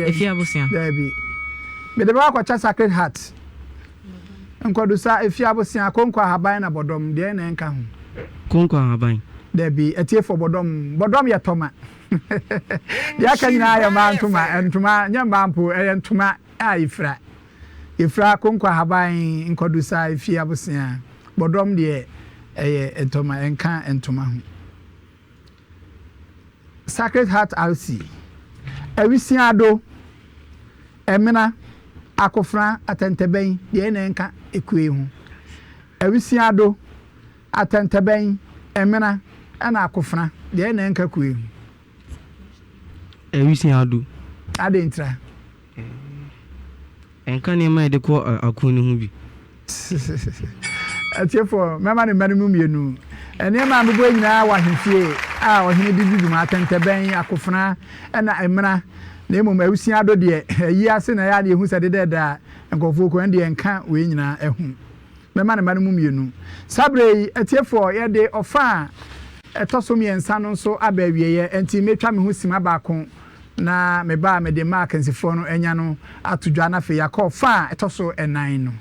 efi abosia dabi me de ba kwa Sacred Heart nkwadusa efi abosia konkwa haban na bodom de na enka ho konkwa haban dabi etie for bodom ya toma de aka nyina ya ntoma nyamampo ntoma ifra konkwa haban nkwadusa efi abosia bodom de entoma enka entoma ho Sacred Heart RC Ewisiado Emina Akofra Atenteben de na enka ekue hu Ewisiado Atenteben Emina ana Akofra de na enka kue hu Ewisiado adentra enka ne mai de ko akoni hu bi atiefo mema ne manu mienu ene ma mbo nyina wa hemfie a ohene bibidu ma tenteben akofra na emra na emom awusiado de yi ase na ya de ehu sede da nkofo ko ende enka we nyina ehu mema ne manu mienu sabre atiefo ye de ofa etoso miensa no so aba wieye enti metwa me hu sima baako na me ba me de mark nsifo no enya no atodwa na fe yakọ fa etoso enan no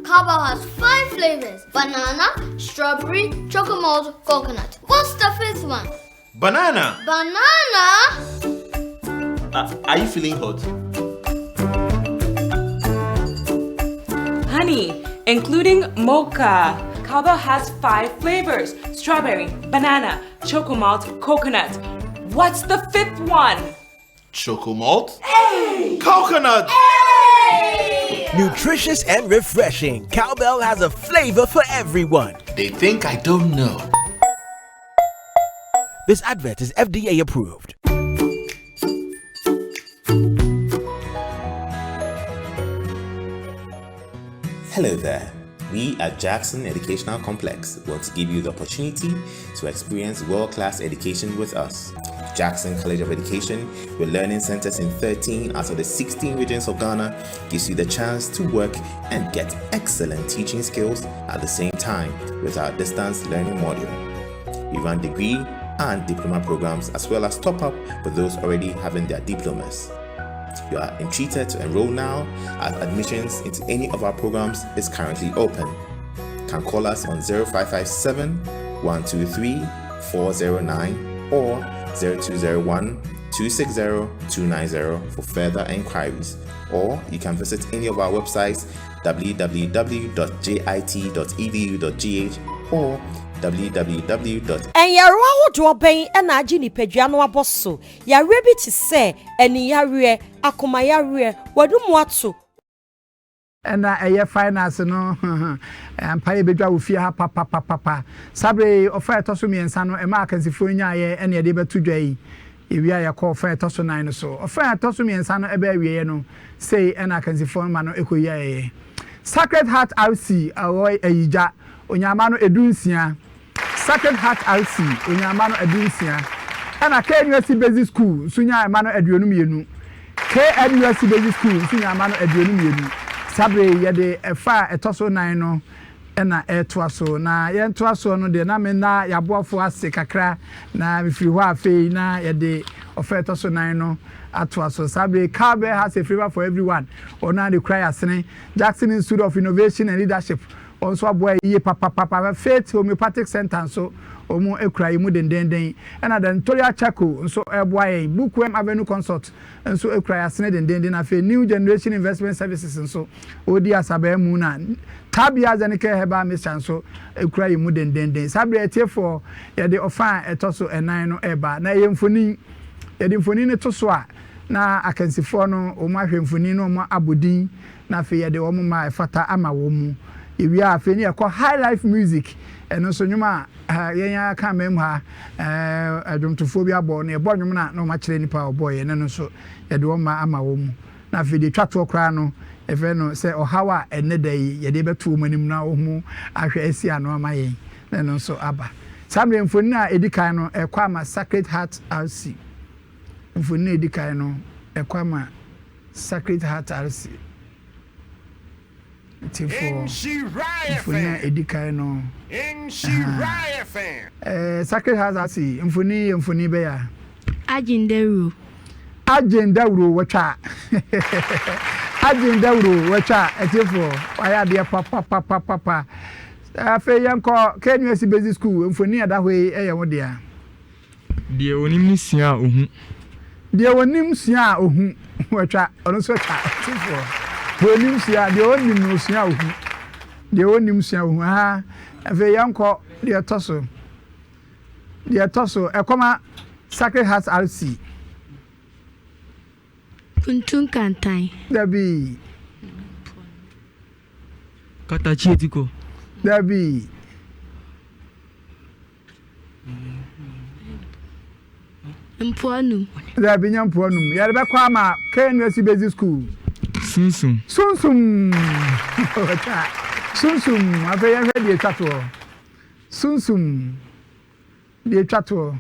Cowbell has 5 flavors: banana, strawberry, chocolate malt, coconut. What's the 5th one? Banana. Banana? Are you feeling hot? Honey, including mocha. Cowbell has 5 flavors: strawberry, banana, chocolate malt, coconut. What's the 5th one? Chocolate malt? Hey! Coconut! Hey! Nutritious and refreshing, Cowbell has a flavor for everyone. They think I don't know. This advert is FDA approved. Hello there. We at Jackson Educational Complex want to give you the opportunity to experience world-class education with us. Jackson College of Education, with learning centers in 13 out of the 16 regions of Ghana, gives you the chance to work and get excellent teaching skills at the same time with our distance learning module. We run degree and diploma programs as well as top-up for those already having their diplomas. You are entreated to enroll now as admissions into any of our programs is currently open. You can call us on 0557 123 409 or 0201 260 290 for further inquiries, or you can visit any of our websites www.jit.edu.gh or www. And Yarawa Dwabeng and Ajini Pedrano Abosso, Yarabi to say, and Nhyira, Akumayare, Wadumwatu. And a finance no, and Pay Bedra will fear papa. Sabre of Fire Tosumi and Sano, and Mark and Sifunia, and Yadiba today. If we are called Fire Tosso 9 or so, or Fire Tosumi and Sano Ebeviano, say, and I can see phone mano equia. Sacred Heart RC, Aroy Eja, Onyamano Edunsia. Sacred Heart RC, Onyamano Edunsia. And a Knust Basic School, Sunya Mano Edunum. Knust Basic School, Sunya Mano Edunum. Sabre yede efa etoso 9 no na etwaso na ye ntwaso no de na me na yaboafo ase kakra na mfiri ho afei na yede ofa etoso 9 no atwaso. Sabre Cowbell has a flavor for everyone. Ona the cry asene Jackson Institute of Innovation and Leadership also aboa ye papa faith homeopathic center so omo ekura yimu dendenden and then Toria Chako so aboa ye Bookwem Avenue Consult so ekura asene dendenden afi new generation investment services so odi asabe mu na tabia zanike heba mission so ekura yimu dendenden sabre etie for ye de ofan etoso enan no eba na ye mfoni ye de mfoni ne to so a na akansifo no omo ahwe mfoni no omo abodin na afi ye de omo ma efata ama wo mu ewi afi ne ekọ high life music eno so nyuma yenya ka mem ha adwomtofo bi abo na ebo nwum na ma kire nipa obo ye no so ye de omo ama wo mu na afi de twato kra no efe no se ohawa enedai ye de betu omanim na omu ahwe asi ano ama ye no so aba samre mfoni na edikan no ekọ ama Sacred Heart RC mfoni na edikan no ekọ ama Sacred Heart RC Nhyira edikai no Nhyira fan Sacred Heart RC mfoni be ya Agendauro watcha Agendauro watcha etifo aya de papa afi yanko KNUST Basic School mfoni ada hwe eye wo de a de onim sia ohu watcha ono so cha etifo onim sia de onim sia ohu de onim sia ohu ha afi yanko de toso ekoma Sacred Heart RC Kuntun kantai Dabi Katachi etiko Dabi Mpuanu Dabi nyampuanu ya be kwa ma KNUST Basic School Sunsum afi ya hwe de twato Sunsum de twato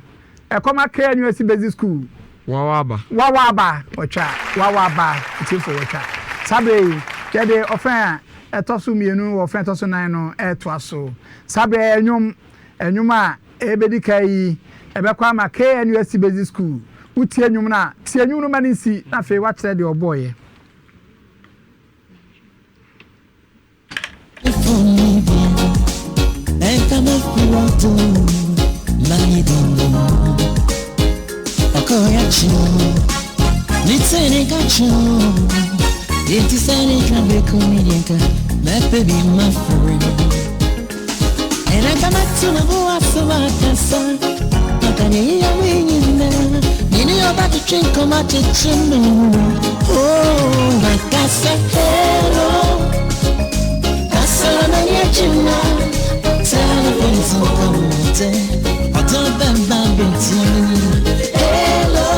ekoma KNUST Basic School Wawaba watcha etifo watcha sabe ye de ofan etoso mienu ofan etoso nan no etoaso sabe enyum a ebedi kai ebekwa ma KNUST Basic School uti enyum na ti enyum no manisi na fe wa kire de oboye Nitsene kacho Intisane trabe comedianka My baby my friend And I come back to the boa Savakasa Makanye ya winyina Nini yoba to drink on my chichino Oh Makasa hello Kasa na yachina Tana wenzo kamote Oto bemba binti Hello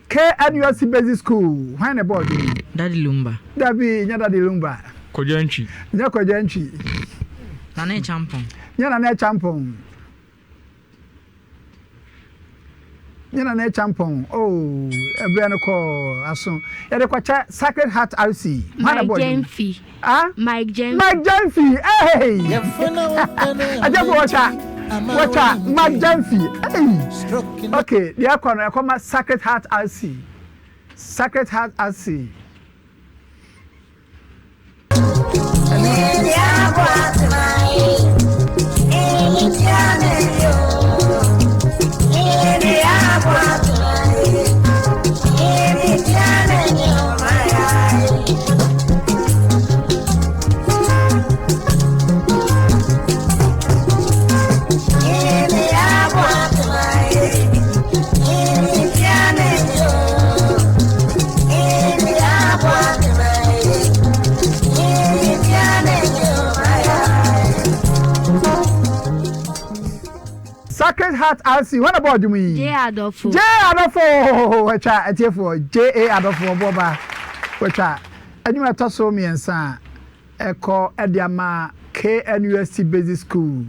KNUST Basic School when about Daddy Lumba Dabi nya Daddy Lumba Kojanchi na champon nya na champon oh ebia no ko aso ya de kwacha Sacred Heart RC when about Mike Jenfi hey ajabu watcha Mike Jenfi hey okay they are come Sacred Heart RC Sacred Heart RC what about me J Adolfo wacha atiefo J Adolfo boba wacha anyuma toso miensa eko ediama KNUST Basic School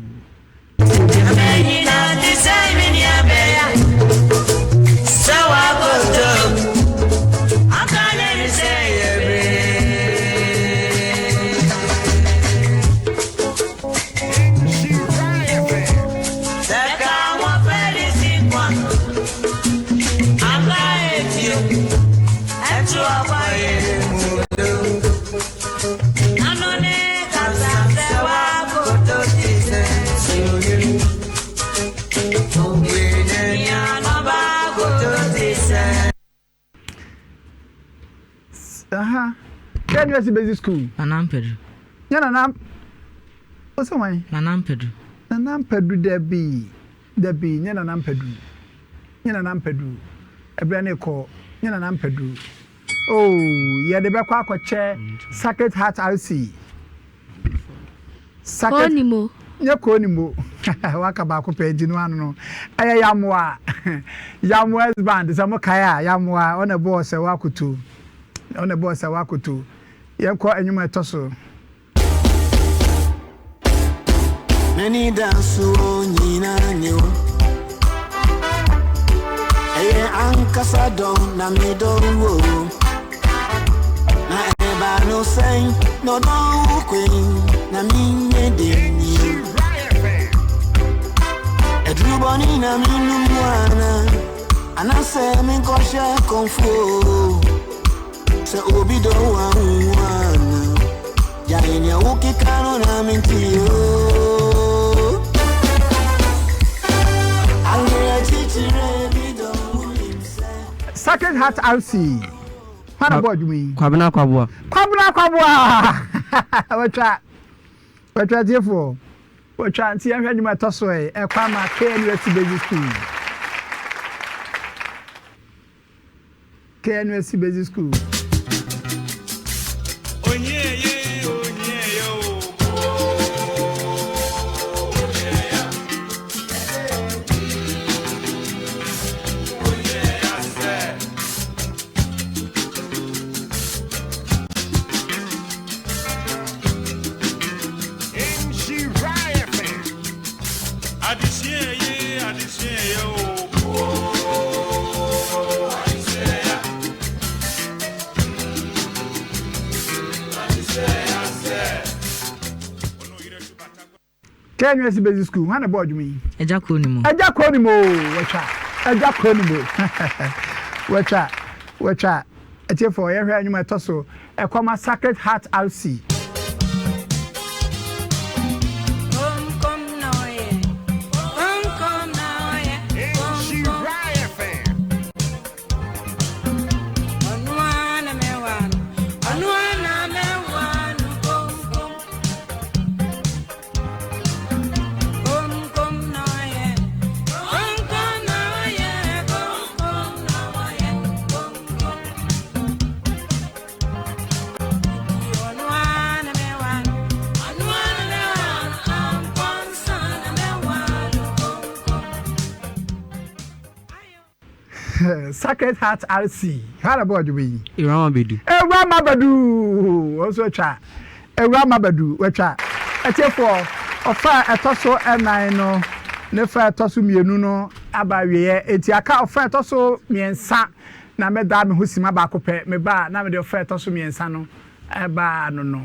I'm Can you see basic school? Nanam Pedro. Yana what's the one? Nanam Pedro. Nanam Pedro Debbie. Yana Nam Pedro. Yana Nam Pedro. A brand call. Yana Nam Pedro. Oh, yeah, the back chair. Sacred Heart RC. Sacred Konimo. Nya konimo. Waka ba ko page no ano. Aya yamwa. Yamwa's band samo kaya yamwa on a boss wakutu. On a boss wakutu. Yenko enyuma etoso. Many dance nyina nyo. Eye ankasa don na me don wo. Na eba no say no don queen na me de. Edruboni na minu mwana anase min kosha konfu se obido wa mwana jainya ukikano na mintio angea chichire bido Sacred Heart RC Hana board me Kwabena kwabua Whatcha therefore we try and see how you might toss away. A Kwama KNUST Basic School. KNUST Basic School. Oh yeah, yeah, oh yeah, yo. Oh yeah, I said. KNUST Basic School. Hana board me. Eja konimo. Wacha. Ete for every animal tosso. A comma Sacred Heart RC. Sacred Heart RC. How about you? Irama Bedu. Irama Bedu. Also, cha. Irama Bedu. Wacha. Ete for ofa etoso enai no. Nefa etoso mienu no abawie eti aka ofa etoso miensa na me da me hosima ba kopɛ me ba na me de ofa etoso miensa no eba no.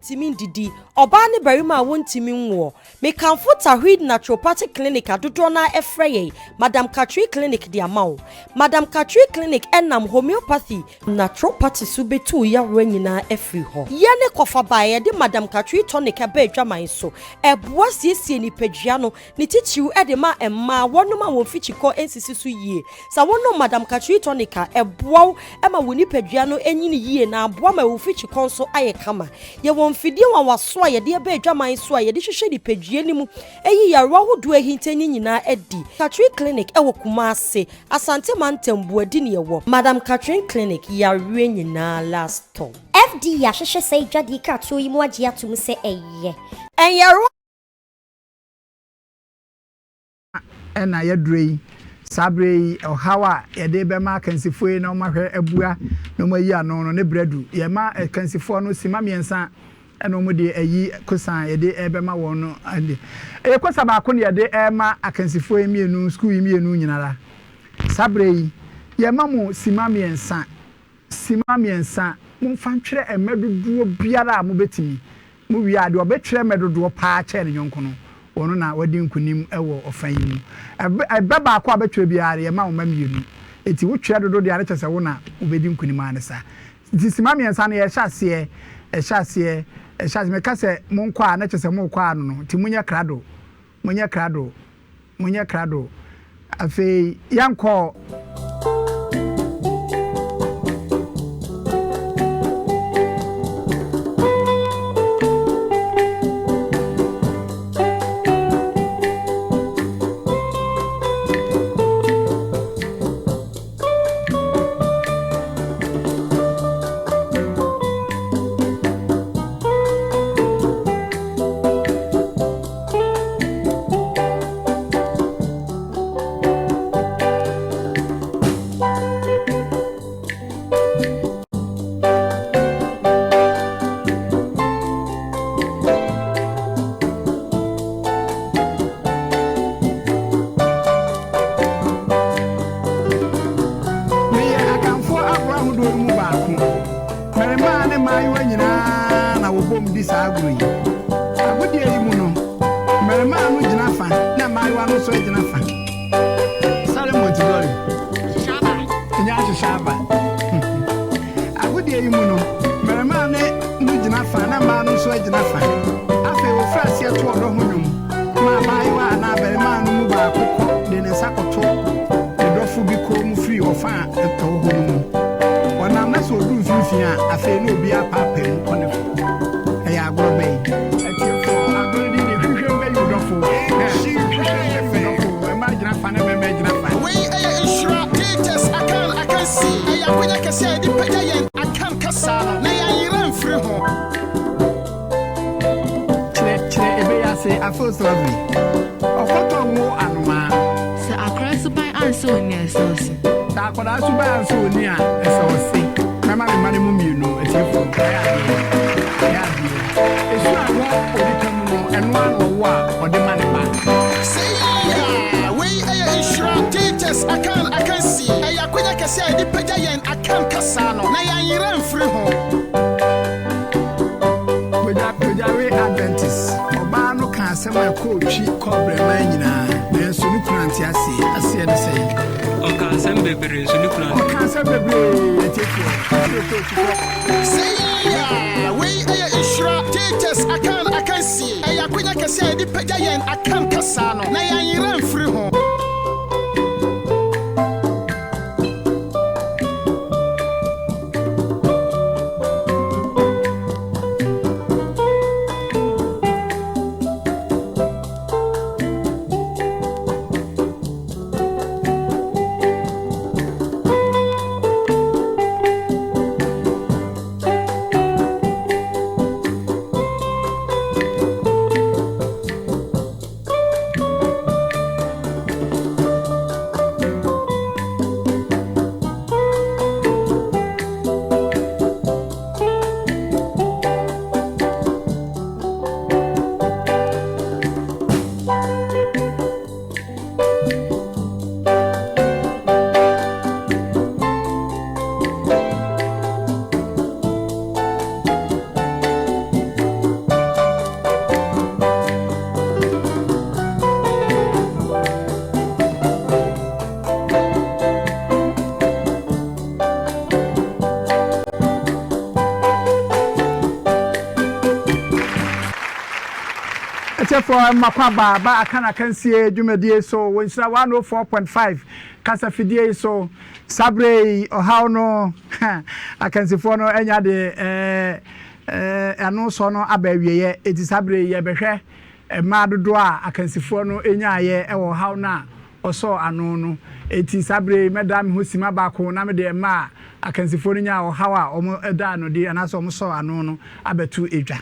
Timin didi oba ne barima wontimi nwo me kanfo tahwid naturopathic clinic adodo na efreye Madam Katri clinic di amawo Madam Katri clinic enam homeopathy naturopathy so betu ya nyina efri ho ye ne kofa bae de Madam Katri tonic aba adwaman so eboa siesie ni padua no ne titiw de ma emma wonoma won fichiko ensisi so yie sa wono Madam Katri tonic eboa ema woni padua no enyini yie na aboa ma won fichiko so aye kama ye mfidie wa waso ye de be adwaman so ye de hwehwe di padue ni mu eyi yarwa hodo ahintanyi nyina edi Katri clinic ewo Kumase Asante Mantembu adi ne ewo Madam Katri clinic yarwe nyina last time FD ya hwehwe sei dwadi ka to yi mu agye atum se eye yarwa ena yedrei sabre ohawa yede be ma kansifoe na omahwe abua no mayi ano no ne bredu ye ma kansifo no sima miensa eno mu de ayi kosan yede ebe ma won no ade e kosa ba ko ne yede e ma akansifoe mienu school mienu nyinara sabre ye ma mu sima miensa mu fantwere emedodo biara mu betimi mu wi ade obetwere emedodo pa che ne nyonko no ono na wadi nkunim ewo ofan yi mu ebe ba akwa betwe biare ma wo ma mienu eti wo twa dodo de are kyese wo na obedi nkunima ne sa nti sima miensa no ye hyase me ka se mo nkwa na kyese mo kwa no nti munya krado afei yanko Akan Akansie eya kwenya kese edi pagya yen akan kasa no na Nhyira mfiri ho we Adventist oba no ka asem akotwi kobre man nyina na nso ni kuranti ase de sei o ka asem bebre nso ni kuranti o ka asem bebre etefo say ya we eya Nhyira teachers Akan Akansie eya kwenya kese edi pagya yen akan kasa no na Nhyira mfiri ho for Makwaba ba Akan Akansie dwumadie so wonsra 104.5 kasa fidie so sabre ohaw no akansifo no enya de ano so no abawieye eti sabre ye behwe ma dodo a akansifo no enya ye e wo haw na oso ano no eti sabre medam hosima ba ko na me de ma akansifo no nya wo haw a omo eda no de anaso omo so ano no abetu edwa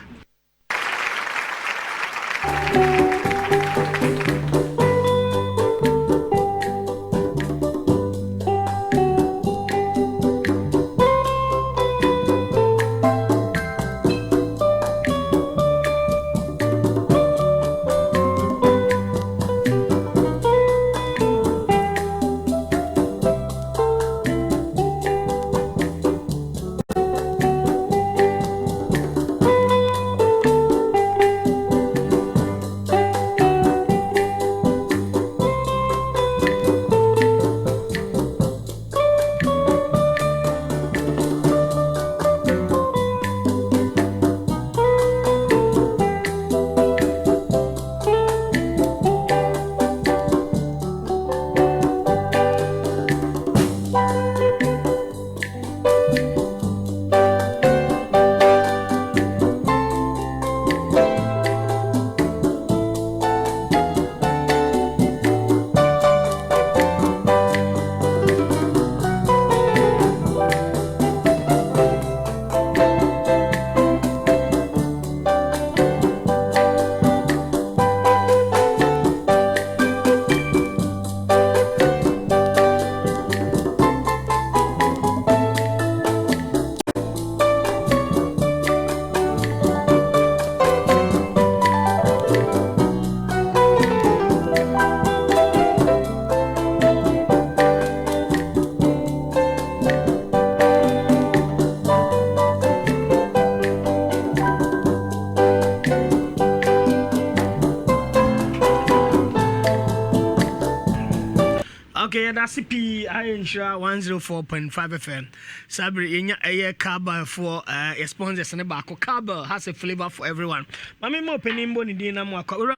da CP Nhyira 104.5 FM. Sabre yenya eye Carba for sponsors ne ba ko Carba has a flavor for everyone. Mami mo opening bo ni din na mo akwa.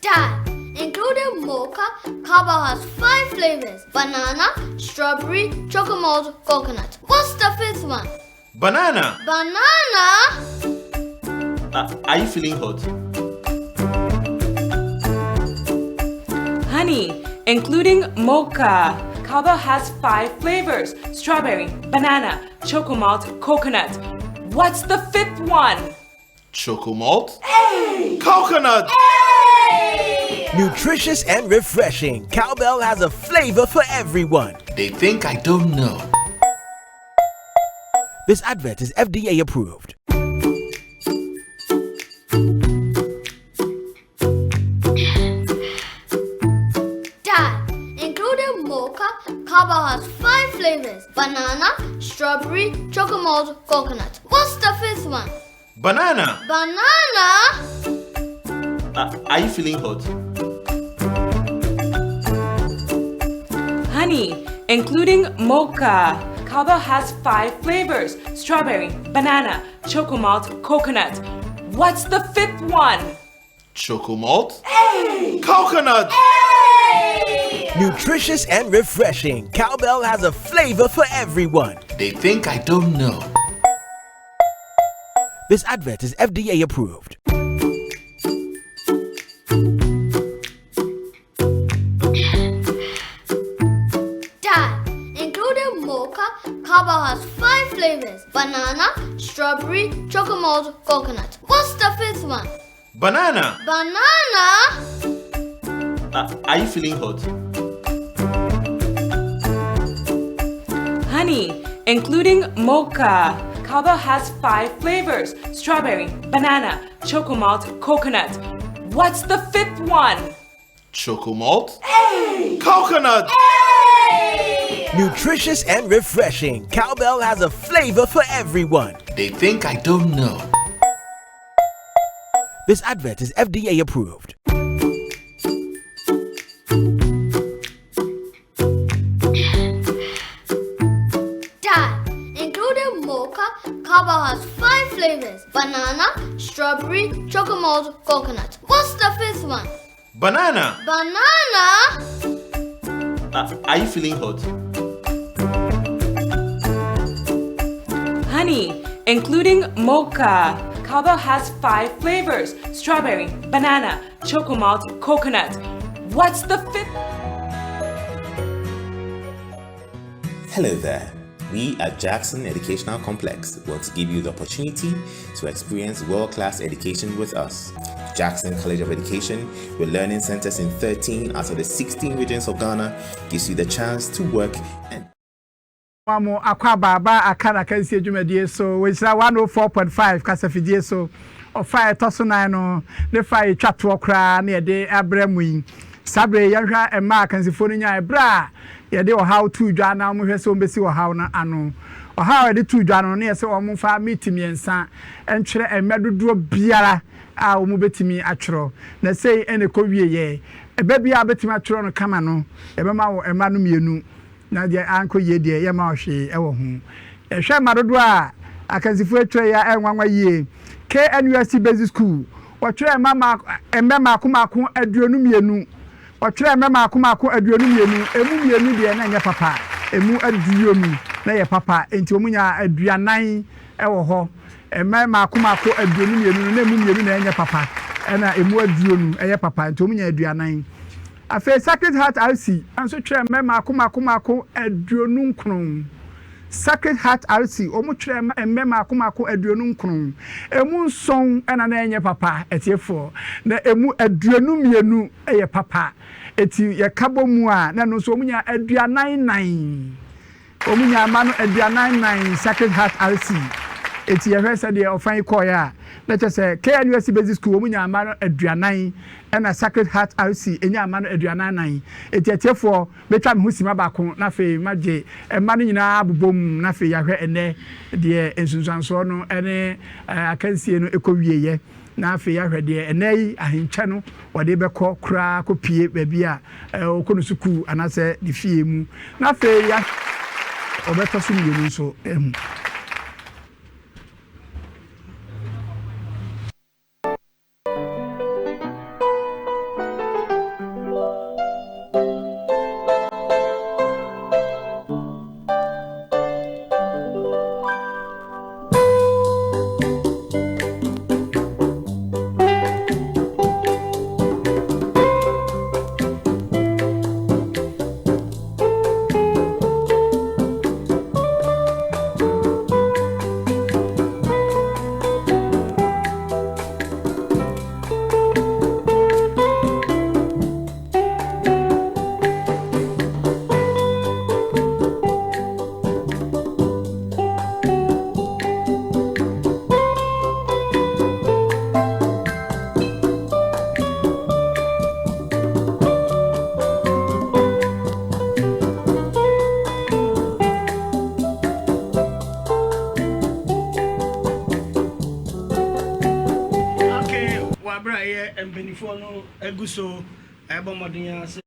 Dad, including mocha, Carba has 5 flavors: banana, strawberry, chocolate, coconut. What's the 5th one? Banana. Banana? Are you feeling hot? Honey, including mocha. Carba has 5 flavors: strawberry, banana, chocolate, coconut. What's the 5th one? Chocomalt. Coconut. Nutritious and refreshing, Cowbell has a flavor for everyone. They think I don't know. This advert is FDA approved. Dad, including mocha, Carba has 5 flavors: banana, strawberry, chocolate, coconut. What's the 5th one? Banana. Banana? Are you feeling hot? Honey, including mocha. Carba has 5 flavors: strawberry, banana, chocolate, coconut. What's the 5th one? Chocomalt. Coconut. Nutritious and refreshing, Cowbell has a flavor for everyone. They think I don't know. This advert is FDA approved. Dad, including mocha, Carba has 5 flavors: banana, strawberry, chocolate, coconut. What's the 5th one? Banana. Banana? Are you feeling hot? Honey, including mocha. Carba has 5 flavors: strawberry, banana, chocolate, coconut. What's the 5th one? Chocomalt. Coconut. Nutritious and refreshing, Cowbell has a flavor for everyone. They think I don't know. This advert is FDA approved. Dad, including mocha, Carba has 5 flavors: banana, strawberry, chocolate, coconut. What's the 5th one? Banana. Banana? Are you feeling hot? Honey, including mocha. Carba has 5 flavors: strawberry, banana, chocolate, coconut. What's the 5th? Hello there. We at Jackson Educational Complex want to give you the opportunity to experience world-class education with us. Jackson College of Education, with learning centers in 13 out of the 16 regions of Ghana, gives you the chance to work and Mamo akwa baba Akan Akansie dwumadie so we sira 104.5 kasafidie so ofa etoso nan no ne fa etwato kra na yede abramu yi sabre yahwa ema akansifo no nya ebra yede ohaw tu dwa na mo hwese ombesi ohaw na ano ohaw yede tu dwa no na yese omo fa meeting yensa entwere emedodo biara a omo betimi atwero na sei ene ko wieye ebe bia betimi atwero no kama no ebe ma wo ema no mienu na dia anko ye dia ye ma ohwe e wo hu ehwe madodo a akansifo atwere ya enwanwa yie KNUST Basic School watwere mama emmema akomako aduonu mienu watwere emmema akomako aduonu mienu emu mienu de na nya papa emu aduonu na ye papa enti omunya aduanan e wo ho emmema akomako aduonu mienu na emu mienu na nya papa na emu aduonu e ye papa enti omunya aduanan afa Sacred Heart RC anso twere emmema akomako aduonu nkron Sacred Heart RC omo twere emmema akomako aduonu nkron emu nson na enye papa etiefo na emu aduonu mienu eye papa eti ye kabo mu a na no so omunya aduanan nan omunya ama no aduanan nan Sacred Heart RC eti ye hwese de ofan koy a na che se KNUST Basic School mu nya ma aduanan na Sacred Heart RC enya ma no aduanan nan eti etiefo betwa me husima ba ko na fe magye ma no nyina abobom na fe ya hwe ene de ensunsanso no ene akansie no ekowieye na afi ya hwede enai ahencha no wode bekọ kura kopie baabi a okono suku anase di fie mu na afi ya obeto so ni so no eguso ebomodin se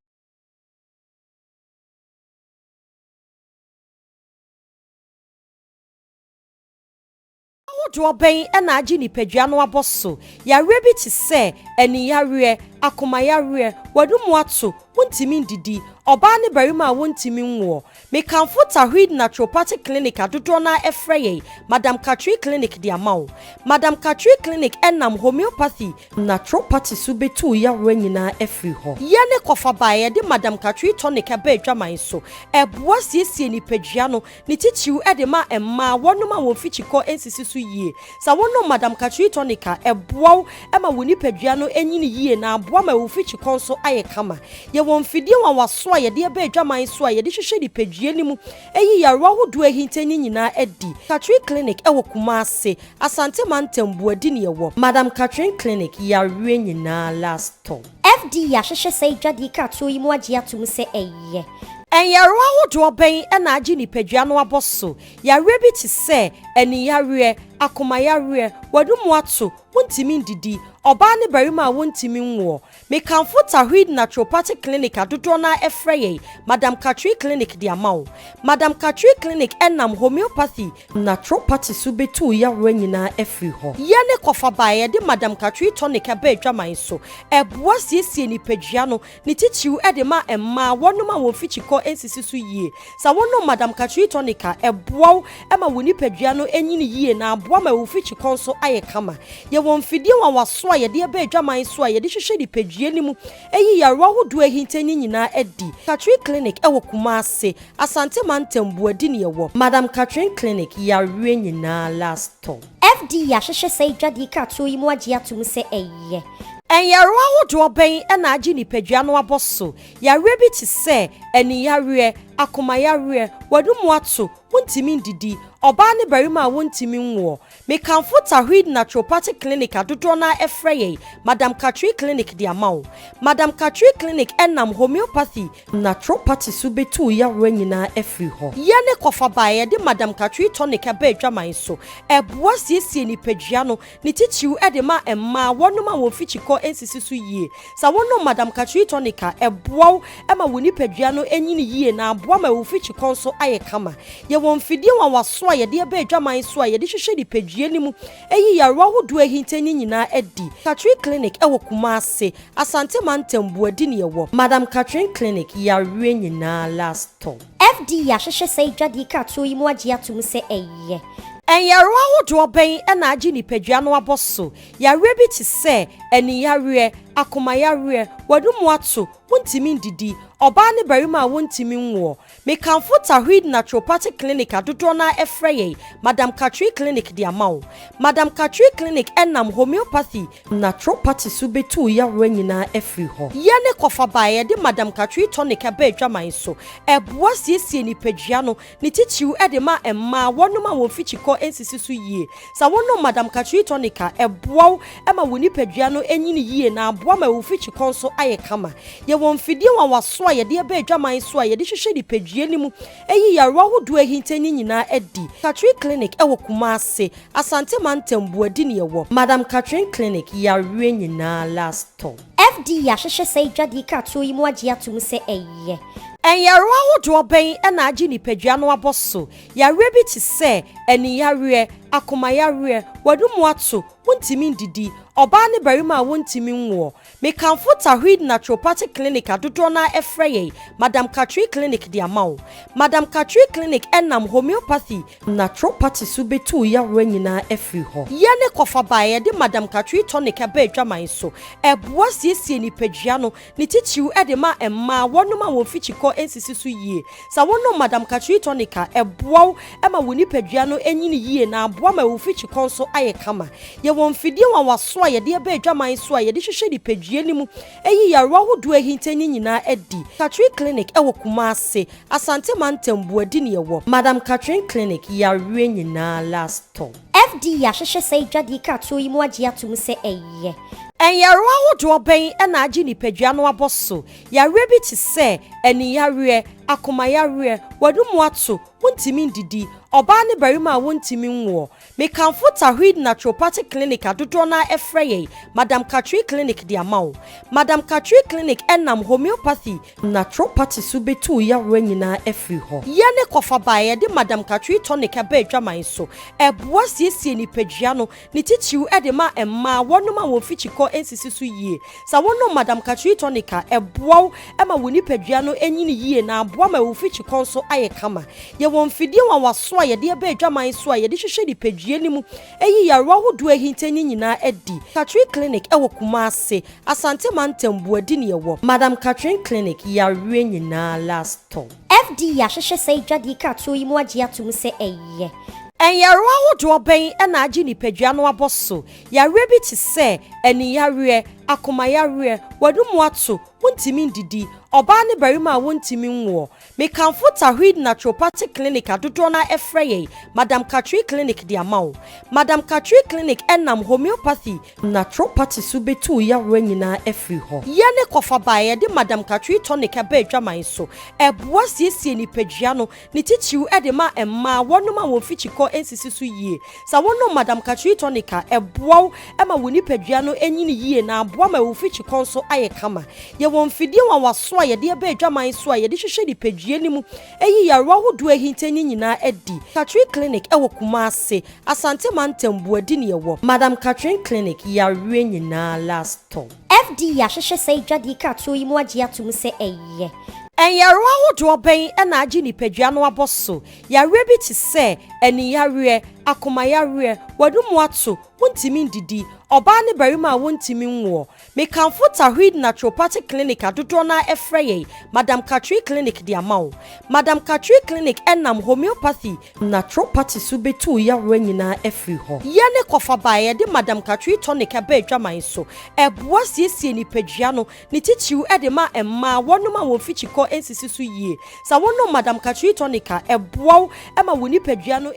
do ben na agi ni padua no aboso ya rebi ti se eni yare akoma yare wadum ato wontimi ndidi oba ne barima wontimi nwo me kanfo tahwid naturopathic clinic adodo na efreye Madam Katri clinic di amawo Madam Katri clinic enam homeopathy naturopathy so betu ya nyina efri ho ye ne kofa bae de Madam Katri tonic aba adwaman so eboa siesie ni padua no ne titiw ede ma emma wonoma wo fichiko ensisi so yie sa wono Madam Katri tonic eboa ema woni padua no enyini yie na aboa ma wo fichiko so aye kama ye won fidie wa waso ye de aba adwaman so ye de hwehwe di padua ni mu eyi yarwa hodo ahintani nyina edi Katri clinic ewo Kumase Asante Mantembu adi ne ewo Madam Katri clinic yarwe nyina last time FD ya hwehwe sei dwade ka to yi mu agi atum se eye Enyarwa hodo ben na agi ni padua no aboso yarwe bi ti se eni yarwe akoma yarwe wadum ato wontimi ndidi oba ne barima wontimi nwo me kanfo tahwid naturopathic clinic adodo na efreye Madam Katri clinic di amawo Madam Katri clinic enam homeopathy naturopathy so betu ya nyina efri ho ye ne kofa bae de Madam Katri tonic aba adwaman so eboa siesie ni padua no ne titiw ede ma emma wonoma wo fichiko ensisi so yie sa wono Madam Katri tonic eboa ema woni padua no enyini yie na aboa ma wo fichiko so aye kama ye won fidie wa waso ye de aba adwaman so ye de hwehwe di padua ni mu eyi yarwa hodo ahintani nyina edi Katri clinic ewo Kumase Asante Mantembu adi ne ewo Madam Katri clinic yarwe nyina last time FD ya hwehwe sei dwade ka to yi mu agi atum se eye Enyarwa hodo ben na agi ni padua no aboso yarwe bi ti se eni yare akoma yare wadum ato wontimi ndidi oba ne barima wontimi nwo me kanfo tahwid naturopathic clinic adodo na efreye Madam Katri clinic di amawo Madam Katri clinic enam homeopathy naturopathy so betu ya nyina efri ho ye ne kofa bae de Madam Katri tonic aba adwaman so eboa siesie ni padua no ne titiw ede ma emma wonoma wo fichiko ensisi so yie sa wono Madam Katri tonic eboa ema woni padua no enyini yie na aboa ma wo fichiko so aye kama ye won fidie wa waso ye de aba adwaman so ye de hwehwe di padua ni mu eyi yarwa hodo ahintani nyina edi Katri clinic ewo Kumase Asante Mantembu adi ne ewo Madam Katri clinic yarwe nyina last time FD ya hwehwe sei dwade ka to yi mu agi atum se eye Enyarwa hodo ben na agi ni padua no aboso yarwe bi ti se eni yare akomayareɛ wadumu ato wontimi ndidi Oba ne barima wontimi nwo mekanfo Tahid Naturopathic Clinic adodo na efreye Madam Katri Clinic di amawo Madam Katri Clinic enam homeopathy naturopathy so betu ya nyina efri ho ye ne kofa bae de Madam Katri tonic aba adwaman so eboa siesie ni padua no ne titiw de ma emma wonom a wofichiko ensisi so yie sa wonom Madam Katri tonic eboa ema woni padua no enyini yie na aboa ma wofichiko so aye kama ye wonfidie waso ye de aba adwaman so ye de hwehwe di padua ni mu eyi yarwa hodo ahintani nyina edi Katri Clinic ewo Kumase Asante Mantembu adi ne ewo Madam Katri Clinic yarwe nyina last time FD ya hwehwe sei dwadi ka to yi mu agye atum se eye Enyarwa hodo ben na agi ni padua no aboso yarwe bi ti se eni yarwe akomayarwe wadumu ato wontimi ndidi Oba ne barima wontimi nwo mekanfo Tahid Naturopathic Clinic adodo na efreye Madam Katri Clinic di amawo Madam Katri Clinic enam homeopathy naturopathy so betu ya nyina efri ho ye ne kofa bae de Madam Katri tonic aba adwaman so eboa siesie ni padua no ne titiw de ma emma wonom a wofichiko ensisi so yie sa wonom Madam Katri tonic eboa ema woni padua no enyini yie na aboa ma wofichiko so aye kama ye wonfidie waso ye de aba adwaman so ye de hwehwe di padua ni mu eyi yarwa hodo ahintani nyina edi Katri Clinic ewo Kumase Asante Mantembu adi ne ewo Madam Katri Clinic yarwe nyina last time FD ya hwehwe sei dwadi ka to yi mu agye atum se eye Enyarwa hodo ben na agi ni padua no aboso yarwe bi ti se eni yarwe akomayarwe wadumu ato wontimi ndidi Oba ne barima wontimi nwo mekanfo Tahid Naturopathic Clinic adodo na efreye Madam Katri Clinic di amawo Madam Katri Clinic enam homeopathy naturopathy so betu ya nyina efri ho ye ne kofa bae de Madam Katri tonic aba adwaman so eboa siesie ni padua no ne titiw de ma emma wonom a wofichiko ensisi so yie sa wonom Madam Katri tonic eboa ema woni padua no enyini yie na aboa ma wofichiko so aye kama ye wonfidie waso ye de aba adwaman so ye de hwehwe di padua ni mu eyi yarwa hodo ahintani nyina edi Katri Clinic ewo Kumase Asante Mantembu adi ne ewo Madam Katri Clinic yarwe nyina last time FD ya hwehwe sei dwadi ka to yi mu agye atum se eye Enyarwa hodo ben na agi ni padua no aboso yarwe bi ti se eni yarwe akomayarwe wadumu ato wontimi ndidi Oba ne barima wontimi nwo mekanfo Tahid Naturopathic Clinic adodo na efreye Madam Katri Clinic di amawo Madam Katri Clinic enam homeopathy naturopathy so betu ya nyina efri ho ye ne kofa bae de Madam Katri tonic aba adwaman so eboa siesie ni padua no ne titiw de ma emma wonom a wofichiko ensisi so yie sa wonom Madam Katri tonic eboa ema woni padua no enyini yie na aboa ma wofichiko so aye kama ye wonfidie waso ye de aba adwaman so ye de hwehwe di padua ni mu eyi yarwa hodo ahintani nyina edi Katri Clinic ewo Kumase Asante Mantembu adi ne ewo Madam Katri Clinic yarwe nyina last time FD ya hwehwe sei dwadi ka to yi mu agye atum se eye Enyarwa hodo ben na agi ni padua no aboso yarwe bi ti se eni yarwe akomayarwe wadumu ato wontimi ndidi Oba ne barima wontimi nwo mekanfo Tahid Naturopathic Clinic adodo na efreye Madam Katri Clinic di amawo Madam Katri Clinic enam homeopathy naturopathy so betu ya nyina efri ho ye ne kofa bae de Madam Katri tonic aba adwaman so eboa siesie ni padua no ne titiw de ma emma wonom a wofichiko ensisi so yie sa wonom Madam Katri tonic eboa ema woni padua no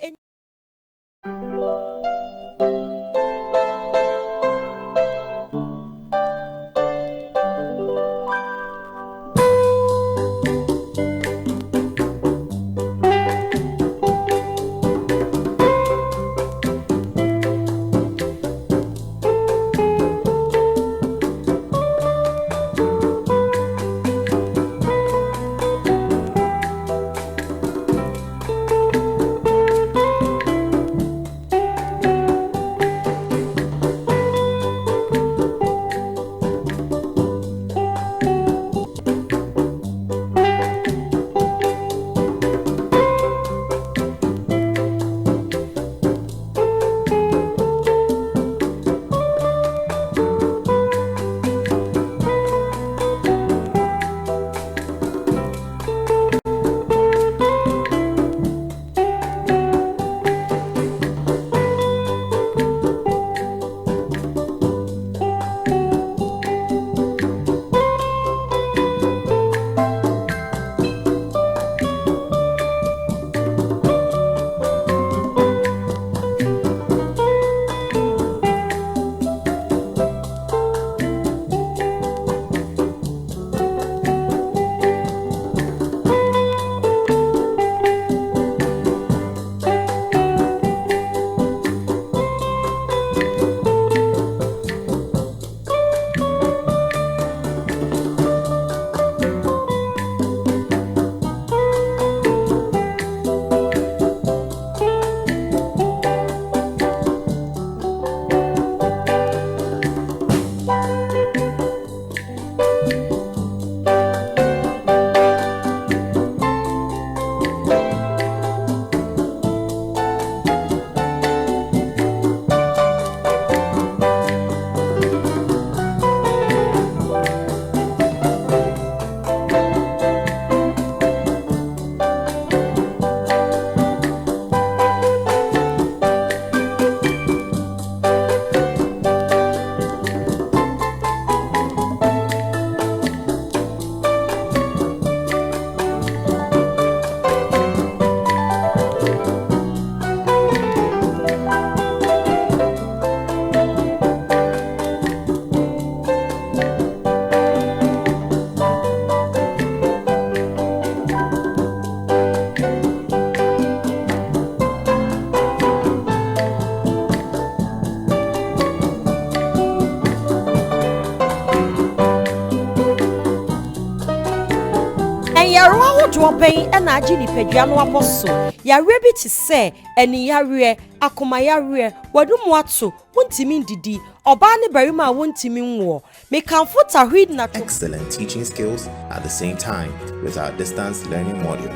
Yarwa hodo ben na agi nipadua no aboso. Yare bi te se eni yare akoma yare wadumu ato wontimi ndidi oba ne barima wontimi nwo. Mekanfo tahwid na to. Excellent teaching skills at the same time with our distance learning module.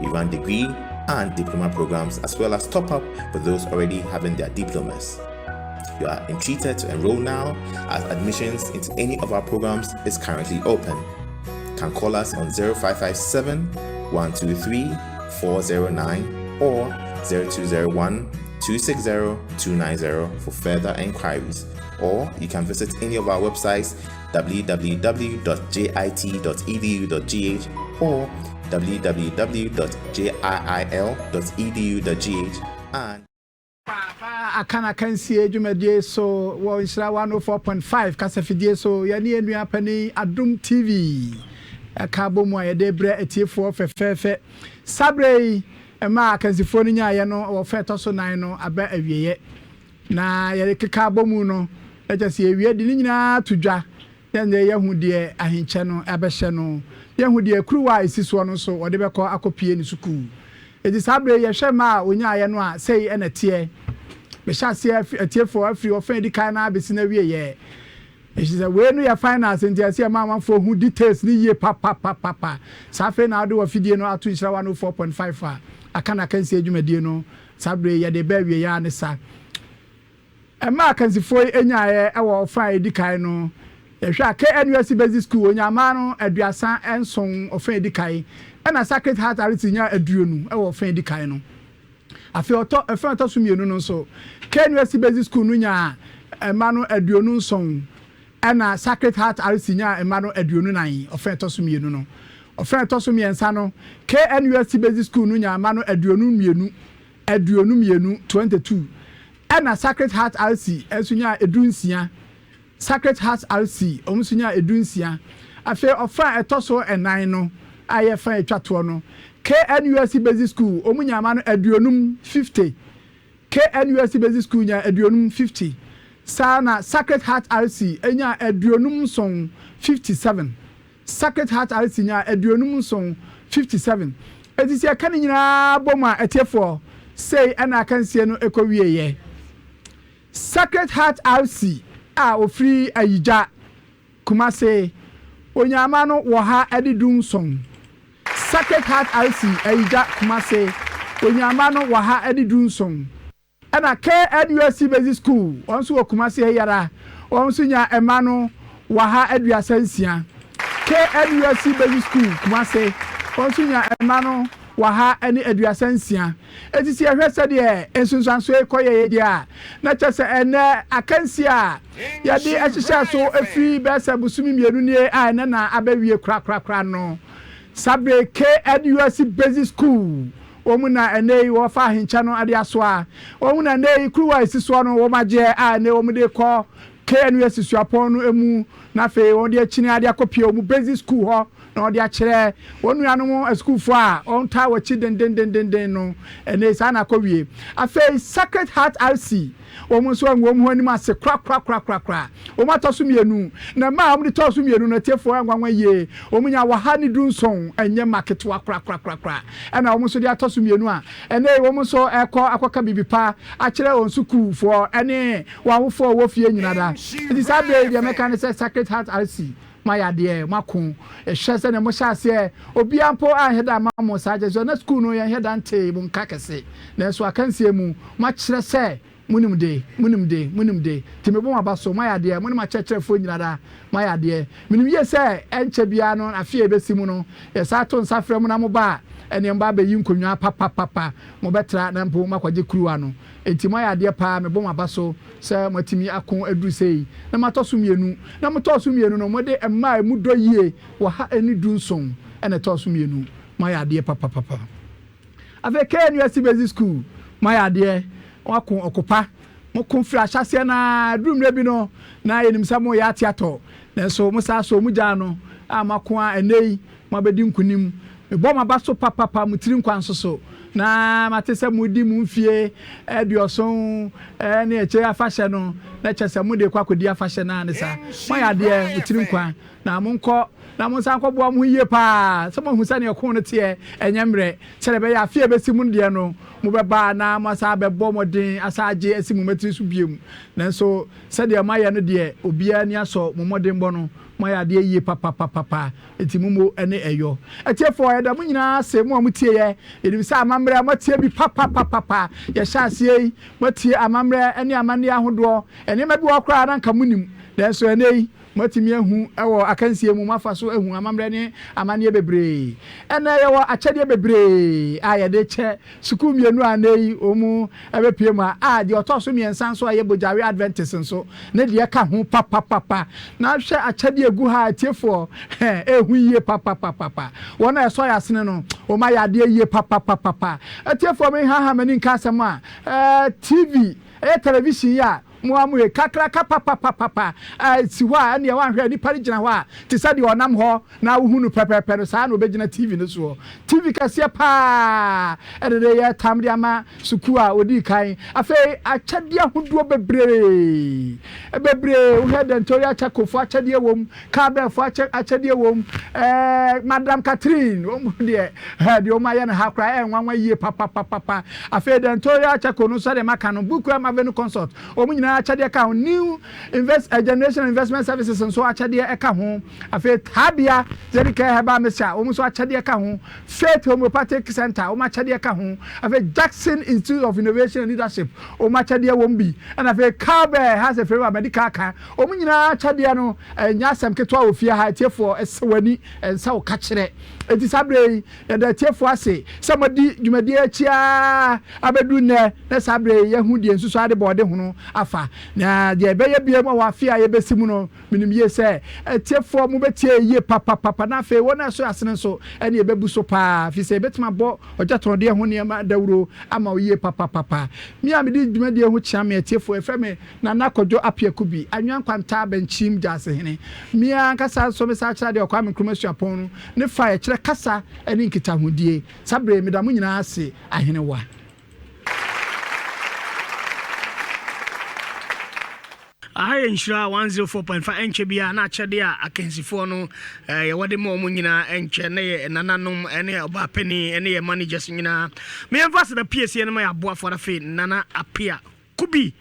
We run degree and diploma programs as well as top up for those already having their diplomas. You are entreated to enroll now as admissions into any of our programs is currently open. You can call us on 0557 123 409 or 0201 260 290 for further inquiries, or you can visit any of our websites www.jit.edu.gh or www.jiil.edu.gh and Akan Akansie dwumadie so wo Nhyira 104.5 kasafidie so yani enua pani Adum TV akabo mu ayede bre etiefo fefefe sabrei ema akansifo no nya ye no wo feto so nan no aba awieye na ye keka bomu no ejase awie di nyina tudwa ye yehu de ahenche no abehye no yehu de kuruwa esiso no so wo de beko akopie ni suku edi sabrei ye hwema onya ye no a sei enete me shase atiefo afri ofen di kan na abesi na wieye she said we no your finance and you see mama for who details ni ye papa safe na do afidie no ato Nhyira 104.5 Akan Akansie dwumadie no sabre ye de ba wie ya ne sa ema akansifo enyae e wo fa edi kan no ye hwa KNUST basic school onyama no aduasa enson ofa edi kan na Sacred Heart aritinya aduonu e wo fa edi kan no afi oto efa oto sumienu no so KNUST basic school no nya ema no aduonu nson na Sacred Heart aritinya ema no aduonu nan ofa oto sumienu no ofa oto sumiensa no KNUST basic school no nya ema no aduonu mienu 22 na Sacred Heart RC ensunya edunsia Sacred Heart RC omusunya edunsia afi ofa etoso enan no aye fa etwato no KNUST basic school omunya ma no aduonum 50 KNUST basic school nya aduonum 50 sana Sacred Heart RC enya aduonum son 57 Sacred Heart RC nya aduonum son 57 etisi aka ni nyina boma etiefo say ana Akansie no ekowieye Sacred Heart RC a ofri ayija Kumase onyama no wo ha edidun song Sacred Heart RC ayija Kumase onyama no wo ha edidun song ana KNUST basic school onso wo Kumase yara onso nya ema no wo ha aduasansia KNUST basic school Kumase onso nya ema no waha ani aduasansia etisi ehwese de ensunsanso ekoye dia na chese ene Akansie a yade ehihye so afi besa busumi mienu ni a na abawie kra no sabre KNUST basic school omuna ene wo fa hincha no ade aso a omuna ne kruwa esiso no wo maje a ne omude ko KNUST suapon no emu na fe won de akini ade akopie omu basic school ho na odi akire wonu anu school fo a on ta wachi den no ene sa na kowie afa Sacred Heart RC omu so ngom ho anim ase kra omu atoso mienu na ma omu toso mienu na tefo angwanwa ye omu nya waha ni dunson enye market wa kra ena omu so di atoso mienu a ene omu so akoka bibipa akire on school fo ene wa fo wo fie nyina da it is abe the mechanic Sacred Heart RC maya de makon ehwese ne mo hyase obi ampo aheda mamo saje so na school no ye heda nte bu nkakese na so Akansie mu ma kire se munimde timebo abaso maya de munima chekere fo nyina da maya de minim ye se enche bia no afie besimu no ye sa to nsafre mu na mo ba ene mba be yinkonwa papa mo betra na mpo makwaje kuruwa no enti maya de pa mebo abaso se matimi akon adu sei na matoso mienu na matoso mienu no mo de emma emu do yie wo ha eni dunson ene toso mienu maya de papa ave KNUST basic school maya de wakon okopa mo konfra hyase na dumre bi no na yenimsa mo ya tiato na so mo sa so mu ja no amakon enei mabedi nkunim ebo mabaso papa mutiri nkwanso so na matese mudi mu mfie edioson ne eche afahye no na chese mu de kwa kodi afahye na ne sa mo ya de utiri nkwa na mo nkọ na mo san kwọ mo yie pa so mo hu sa ne ko no te enyemre sele be ya afie be si mu de no mo be ba na mo sa be bo modin asaje asi mu matiri so biem na so se de ma ya no de obia ni aso mo modin bo no moya de yie papa enti mumo ene eyo etiefo ya da mu nyina se mu amutie ye edim sa amamre amatie bi papa ya hyasie matie amamre ene amane ahodo ene ma bi wakra na nka munim na so ene matimi ehu ewo akansie mu mafa so ehu amamre ne amane bebre ene ye wo akyede bebre aye de che suku mienu anei omu ebepie mu a de otoso miensan so aye bojare adventist so ne de ka ho papa na hwe akyede egu ha tiefo ehu yie papa wona eso ya sene no o ma ya de yie papa tiefo me ha mani nka asem a TV television ya muamwe kakra papa si hwa ne wan hwe ni pari gina hwa ti sade onam ho na uhunu pepepe no sa na obegina TV no so TV kase pa edede ya tamde ama suku a odi kan afi akyade ahodo bebre wo head entoria chakofo akyade wom kabefo akyade wom Madam Catherine wo de de o ma ye na ha kra enwanwa yie papa afi entoria chakono so de maka no buku amavenu consult o achade ka new generation investment services and so achade eka ho afi tabia zerika heba mesha o so achade eka ho faith homeopathic center o achade eka ho afi Jackson Institute of Innovation and Leadership o achade wombi and afi Carbe has a favorite medical car o nyina achade no nya asem ketwa ofia ha tiefo esewani ensa o ka kire enti sabre da tiefo ase samadi dwumadi achia abedu ne na sabre yehu die nsusu ade bode hono afa na de beye bie ma wa fia ye besimu no minim ye se tiefo mu betie ye papa na fe wona so asene so ene ye bebu so pa fi se betima bo ojaton de ho ne ma dawuro ama ye papa mi a me di dwumadi ho chia me tiefo efe me na nakojo apia kubi anwan kwanta benchim jase hene mi a kasa so me sa kira de okwa me kromasu apon ne fa ye kire kasa ene nkita hodie sabre me da mu nyina ase ahene wa Nhyira 104.5 enche bia na achede a akensifo no ye wode mo nyina enche na ye nananom ene oba pani ene ye managers nyina me emphasize na PSC ene ma ya boa for fe nana apia kubi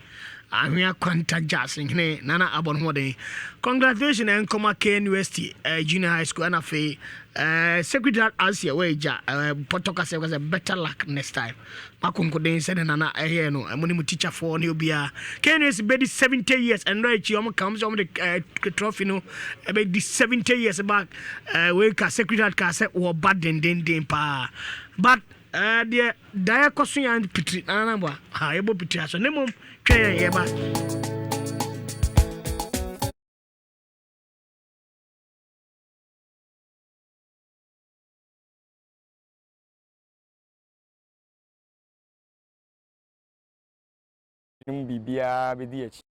ahia kwanta jas nhene nana abon hode congratulations and Knust junior high school and afi secretary Asia weja potoka say was a better luck next time makonko den say nana here no amoni teacher for ne obia Knust be 70 years and right you comes on the trophy no be 70 years back we ka secretary ka say wo bad den pa but the dia koso yan pitri nana ba ha ebo pitri aso ne mom twe ye ba bibia bedi achi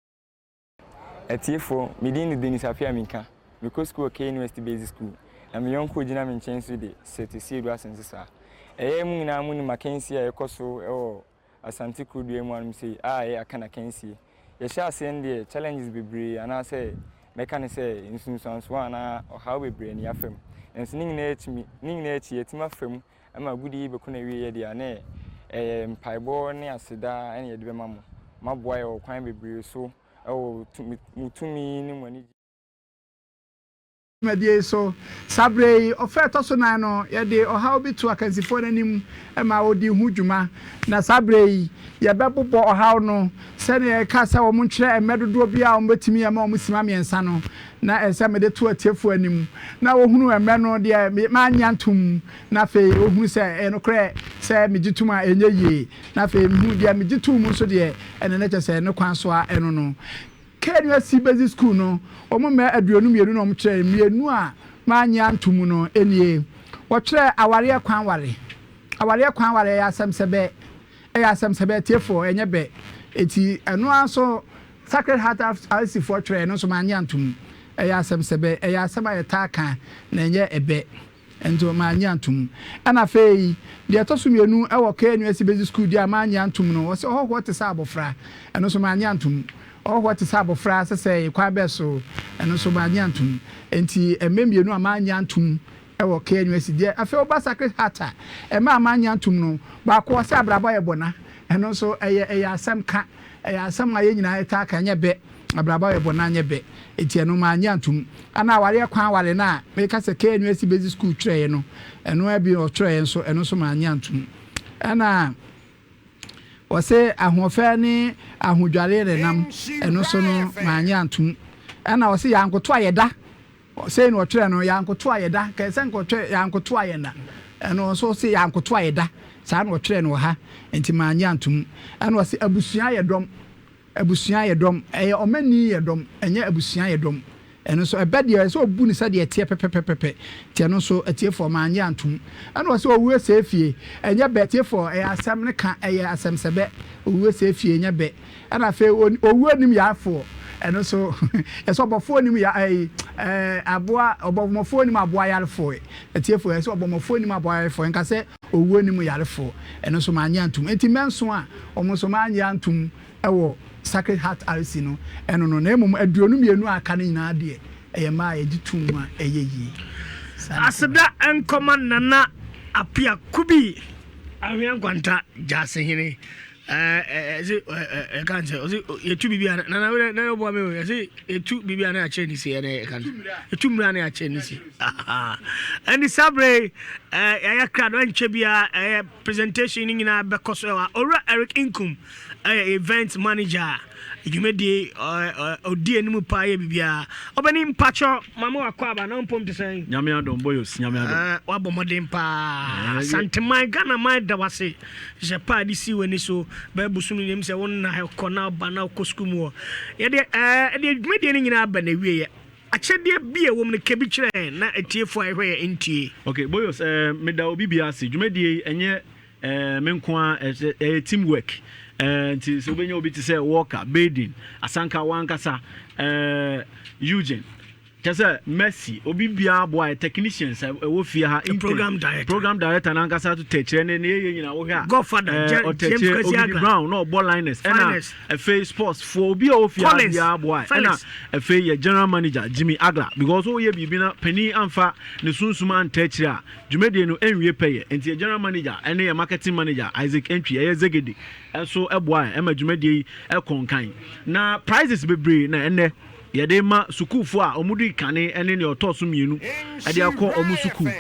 etiefo medin Denis Afia minka because school Knust basic school na me yonko gina me nchen so de setisi edu asensesa mu nyina mu ni Akansie ekoso ewo Asante Kudu emu anum say Akan Akansie ye sha sen de challenges bebre ana say meka ne say insunsanso ana ohaw bebre ni afem enso nyina echi yetima fam ama gudi be kuna wie ye de ana mpaibo ne aseda ene ye de be mamo maboa ye okwan bebre so mutumi ni mwani medie so sabre oferto so na no ye de ohaw bi to akansifo nanim e ma odi hu dwuma na sabre ye bebobo ohaw no se ne ka sa wo ntwere emedodo bi a wo betimi ya ma wo sima miensa no na ese me de to atiefo anim na wo hunu eme no de ma anya ntum na fe wo hunu se no kre se megitum a enye ye na fe hu de megitum so de ene ne chese ne kwan so a eno no Knust basic school no omo me aduonu mienu no omkire mienu a manya ntumu no enie wo kire aware kwan ware ya samsebe tiefo enye be eti eno aso Sacred Heart RC for kire no so manya ntumu ya samsebe ya sama ya taka na enye ebe ento manya ntumu ana fei de etoso mienu e wo Knust basic school dia manya ntumu no wo se ho what is abofra eno so manya ntumu what is abofra say kwa beso eno so ma nyantum enti ememienu ama nyantum ewo ka university afi oba Sacred Heart ma nyantum no ba ko se abraba ye bona eno so eye asem ka eye asem aye nyina eta ka nye be abraba ye bona nye be enti eno ma nyantum ana ware kwa ware na me ka se ka university basic school twere no eno abi o twere so eno so ma nyantum ana wose ahofa ni ahodware renam eno so no ma nyantum ana wose yankoto ayeda say no twere no yankoto ayeda ka se nkoto yankoto ayena eno so se yankoto ayeda sa no twere no ha enti ma nyantum ana wose abusua yedom eye omani yedom enye abusua yedom eno so ebede so obu ni sa de tie pepepepe tie no so atie for ma nyantum ana wose owu se fie enye be tie for asem ne ka asem sebe owu se fie enye be ana fe owu anim ya afo eno so eso obofo anim ya aboa obomofo anim aboa yarefo atie for eso obomofo anim aboa yarefo enka se owu anim yarefo eno so ma nyantum enti menso a omoso ma nyantum ewo Sacred Heart RC no eno no na emum aduonu mienu aka ne nyina de ma ejitum a eyeyi aseda enkoma nana apia kubi awian kwanta jasehene kan say etu bibia na obo me say etu bibia na ache ni se na kan etu mra na ache ni se and sabre ya kra do nche bia presentation ni na bekoso ora Eric Inkum event manager Jumedi odi enimu pa ye bibia obani mpacho mama wakwaba na mpom te sen nyame adom boyos nyame adom wabo modem pa santeman gana mai da wase je pa di si weni so ba busum ni se won na kona ba na koskumu ye de jumedi ni nyina ba na wiye achede bia wom ne kebi kire na etiefo ahwe entie okay boyos me da obi bia se jumedi enye menkoa teamwork nti so benya obi ti say Walker Baden Asanka wankasa Eugene kasa Messi obi bia boy technicians wo fie ha program director na nkasa to techere ne ye nyina wo ha Godfather James Kasiaga Brown no ball liners and FA sports for obi o fie bia boy and FA ye general manager Jimmy Agla because o ye bibi na penny amfa ne sunsuma antechire a dwumede no enwie peye enti general manager and ye marketing manager Isaac Entry ye Zegedi so eboy e madwumede e konkan na prizes bebre na enne yede ma sukufo a omudu kane ene ne otoso mienu ade akọ omusuku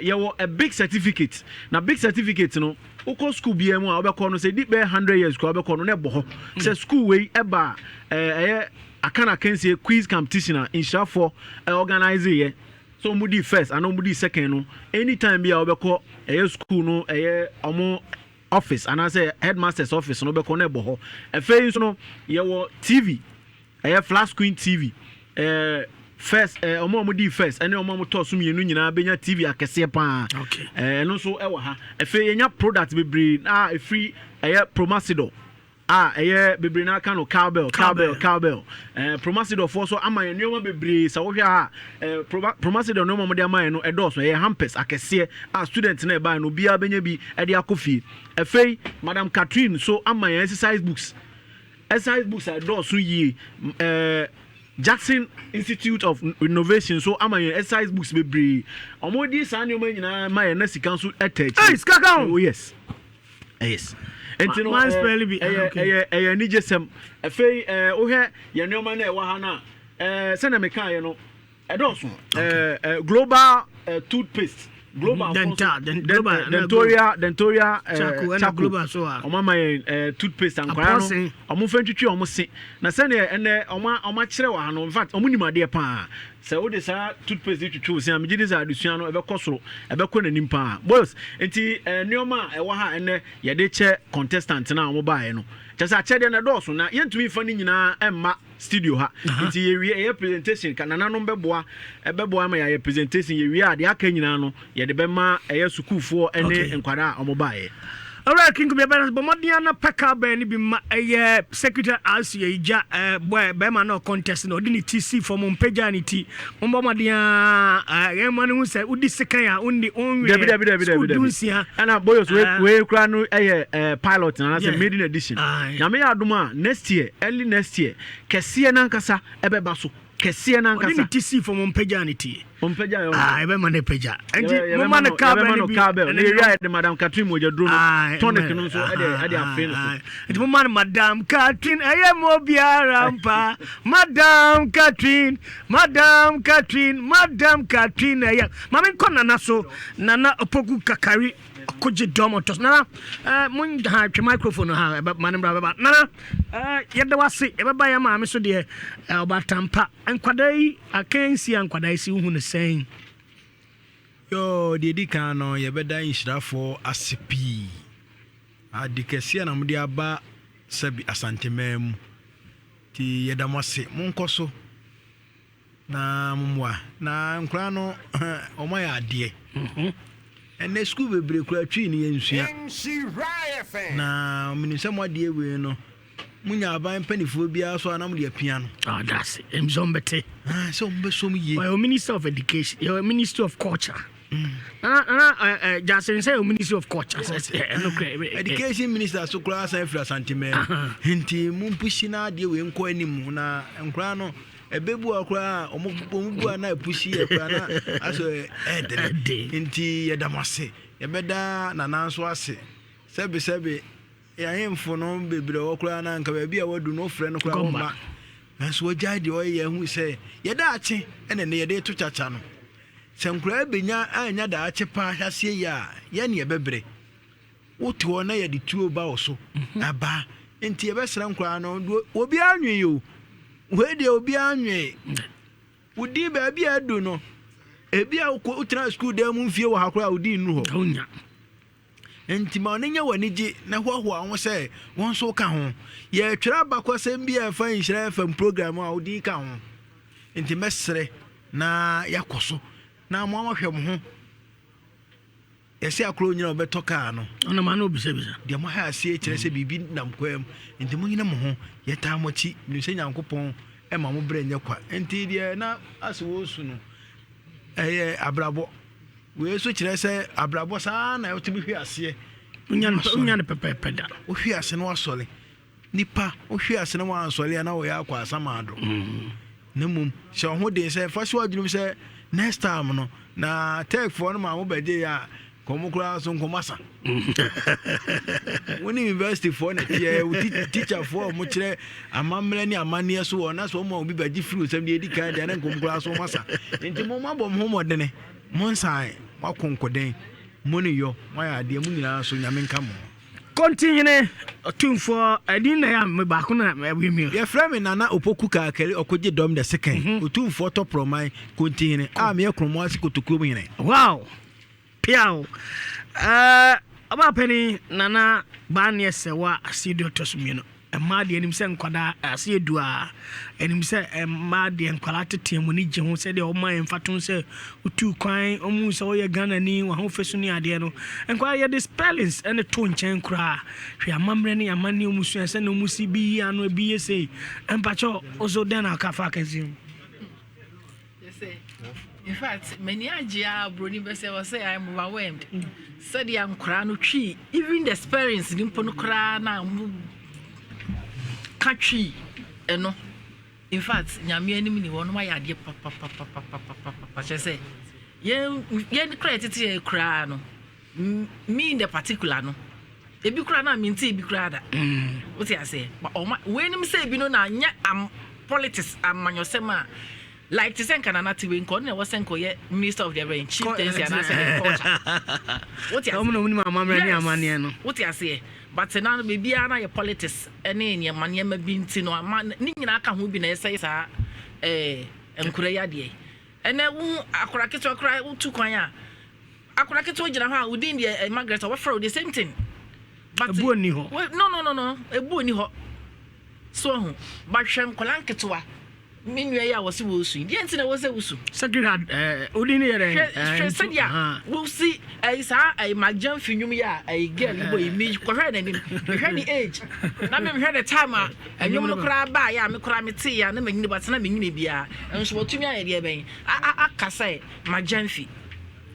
yewo a big certificate na big certificate no uko school bia mu a obekọ no se di be 100 years ko obekọ no ne boho se school we eba Akan Akansie quiz competition in Shafo organize ye so omudi first and omudi second no anytime bia obekọ school no omo office and I say headmaster's office no obekọ no boho efe so no yewo TV flat screen TV first omo di first ene omo to so mienu nyina benya TV akese pa no so e wa ha efe yenya product bebre na free Promasidor bebre na kan no cowbell Promasidor for so ama yenwa bebre sa wo hwa Promasidor no mo de ama no edoso hampers akese student na e ba no bia benya bi e de akofie efe Madam Catherine so ama exercise books are do ye Jackson Institute of Innovation so am I exercise books bebre omodi san yo nyina my na sika so attach oh yes enti no ni jesem afei o he ye neoma na e wa ha na se na me kan ye no e do so global toothpaste global dentoria chaku global so omama toothpaste ankwara no omo fantwitwi omo se na se ne ene oma kire wa no in fact omo nimade pa se wo de sa toothpaste twitwi se am gidi za adusua no ebe kosoro ebe ko nanim pa boys enti neoma e wa ha ene ye de che contestant na omo baaye no chesa chede na do so na yentumi fa ni nyina emma studio ha nti ye wie presentation kanana no beboa ma ye presentation ye wie ade aka nyina no ye de be ma ye sukufo ene nkwara omo baaye Alright, King be better, but Modiana Paka Benny be secretary as ye boy Bema no contest no didn't TC for Monpejanity. Momadia man who said Udi Sekaya only and our boys we crown pilot and as a maiden edition. Namia Duma next year, early next year, Kessia Nankasa Ebebasu. Kessia Nankasa TC for Monpejanity. Monpeja, I remember the Peja. And Mamma Cabell, and they ride the Madame Catherine with your drone. Tonic and also it's Madame Catherine. I am Mobia Rampa. Madame Catherine. Mamma Conanaso, Nana Opoku Kakari. Koji domotos na mun ha twa microphone ha manem baba na yeda wase e baba ya ma me so de obatampa enkwadai Akansie enkwadai si hu ne sen yo de dika no ye beda inhyirafo asepi adikese na mudi aba sabi asantemam ti yeda mose monkoso na mumwa na nkra no omaya ade and the school will break a tree in Nhyira. Now, Minister Madi, we know. Munya buying penny for beer, so I'm the piano. Oh, that's it. I'm zombie. So, you're a Minister of Education, you're a Minister of Culture. Just say a Minister of Culture. Education Minister, so class and flash sentiment. Hinty, moon pushing out the way and any moon and crano. A baby will cry, or na pushy a crana as a inti Yadamase. A better Nana Swase. Sebi, I am for no baby or crana and Cabia would do no friend of Crama. And so Jadi or who say, Yadachi, and then the day to Chachano. Some crabinya and Yadachi pa has ya, Yanni a bebre. What to honor the two bauso? Abba, inti a best crano will be on you. Where they will be anyway. Would be baby, I do know. A beer ultra school, there won't feel how crowd in Ruho. And Timoninia, when it now what one say, one so count. Ye trap back was a fine chef and program out the count. Intimessary, na Yakoso. Now, Mamma Ham. I say a clone of Betocano. On a man of Sebisa. The Maha say, Bibi Namquem, in the Munamo, yet I'm what you say, Uncle Pon, and Mamma Brain Yakwa, and Tidia now as was soon. Abrabo. We switch, I say, Abrabo san, I ought to be here, see. Unyan Pepe Peda, who hears and was solid. Nipa, who hears and one solid, and now we are quite some andro. No moon, so what they say, first word you say, next time, no. Now take for my mobile. Como class on Comasa. When university for teacher for much a mamma a mania so on us one be by different 70 kind and come class on Massa. Into Mama Bom Homo Dene, Monsai, Wakonko Day, Money yo, my idea Munina, so Yamin come. Continue a tune for I didn't have my bacuna with me. Your friend Nana Opokuka Kelly or could you dom the second? Who 2 photo pro my continue. I'm here from Moscow to Kumine. Wow. Piao. About penny Nana Banya Sewa, Sido Tosmino, a Madi and himself Quada, as you do, and himself a Madi and Qualata team when he said, oh, my and Fatun say, two crying almost all your gun and knee, one whole fashion adiano, and quite the spellings and the tone chain cry. We are mambrani and mani musu and send no musi be and no BSA, and Pacho also then our Kafakas. In fact, many Ajia Bruni Bessa was say I'm overwhelmed. Said the Crano tree, even the experience in Ponocrana country, and no. In fact, Yami enemy one my idea, papa, say, yen credit a crano. Me in the particular no. A big crana means a big crada. What I say, but when him say, you know, now, I'm politics, I'm Manosema. Like to send Cananati win corner was sent Minister of the Rain, Chief Agriculture. What you say? But now maybe I politics any your money may be in no man Nina can who be say and Korea day. And then I could cry to Koya. I could like to how within the Margaret or the same thing. But no, a boony hot. So, but Shem Colanketua. Minwe ya wasi wusu. Di enti na wose wusu. Sacred Heart odini yere. Sadia. Wo si sa magjan finwum ya girl ibo imi kwahwe na nim. Hwe ni age. Na me hwe the time a enwum no kra ba ya me kra me te ya na manyini batena manyini bia. Enso wotumi aye de ben. Akasa magjan fi.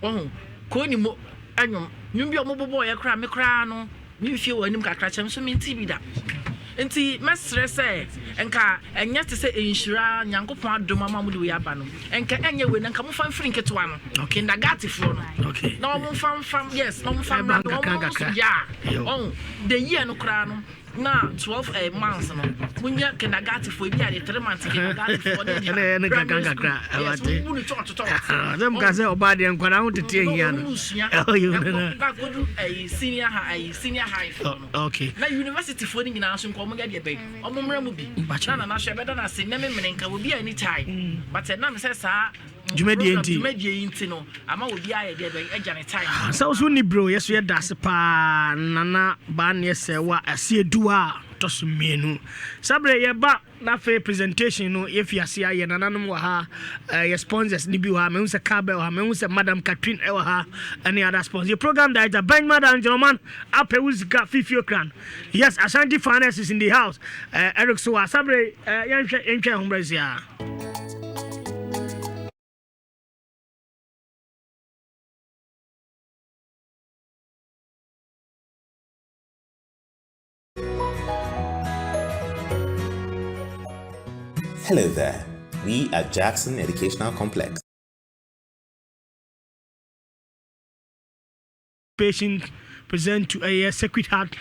Oh, ko ni mo enwum. Nwum bi o mo bobo ya kra me kra no. Mi fie wo anim kakra chem so me nti bi da. Enti mesre se enka enya te se Nhyira Nyankopon adom amamu de we aba no enka enye we nka mo fan firi nketewa no okay ndagati fro no okay na mo fan yes na mo fan na ya oh the year no kra no na 12 months no munya kindergarten for bi ade 3 months kindergarten for ne kakakra awate dem ka se obade nkwara ho tete hia no ka godu senior high okay na university for ni nyina so nko mo ga de be omomra mu bi na na hwe beda na se meme menenka wo bi ani time but na me se sa Jumedi enti no ama obi aye de be agane time so so ni bro yeso ye dase pa nana ba ne se wa asieduwa to so mienu sabre ye ba na fe presentation no if you see aye nananom wa ha your sponsors ni bi wa me unse Kabel ha me unse Madam Catherine e wa ha any other sponsor your program director Ben Madam Gentleman ape uzika fifio cran yes Ashanti Finance is in the house Eric so sabre yenhwe hombrazia. Hello there. We at Jackson Educational Complex. Patient present to a Sacred Heart